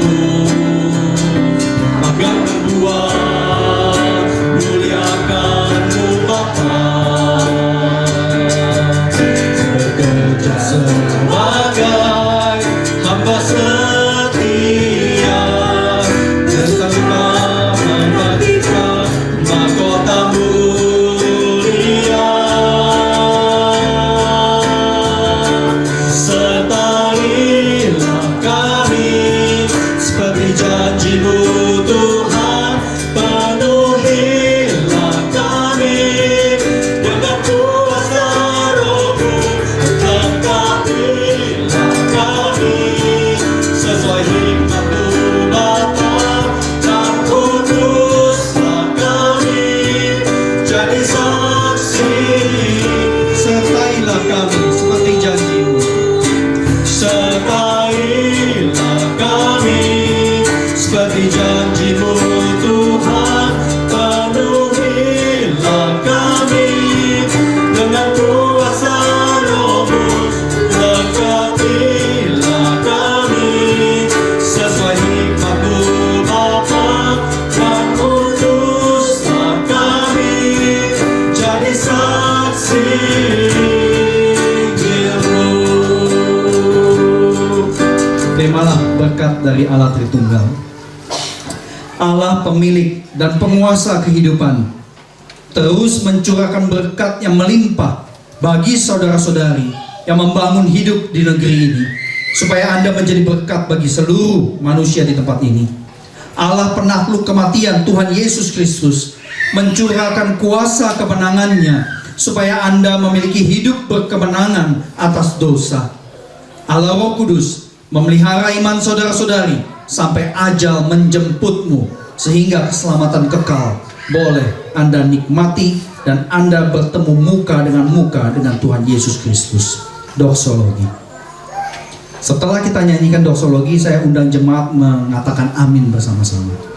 [SPEAKER 15] agar berbuat muliakan-Mu Bapa, bekerja sebagai hamba dari Allah Tritunggal, Allah pemilik dan penguasa kehidupan, terus mencurahkan berkat yang melimpah bagi saudara-saudari yang membangun hidup di negeri ini, supaya Anda menjadi berkat bagi seluruh manusia di tempat ini. Allah penakluk kematian Tuhan Yesus Kristus mencurahkan kuasa kemenangannya, supaya Anda memiliki hidup berkemenangan atas dosa. Allah Roh Kudus memelihara iman saudara-saudari sampai ajal menjemputmu, sehingga keselamatan kekal boleh Anda nikmati dan Anda bertemu muka dengan Tuhan Yesus Kristus. Doksologi. Setelah kita nyanyikan doksologi, saya undang jemaat mengatakan amin bersama-sama.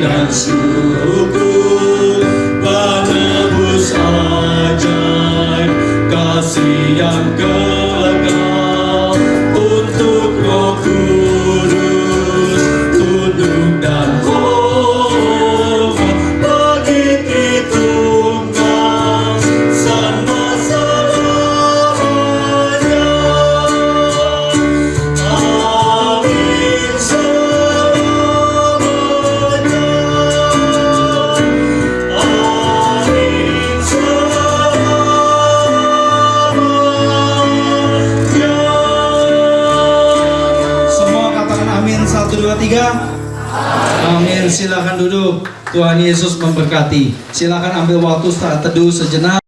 [SPEAKER 16] dan syukur, penebus ajaib, kasih yang kekal untuk Roh Kudus, tunduk dan hormat bagi Tritunggal sama selamanya. Amin selamanya. Amin selamanya.
[SPEAKER 12] Semua katakan amin. 1, 2, 3. Amin. Silakan duduk. Tuhan Yesus memberkati. Silakan ambil waktu setelah teduh sejenak.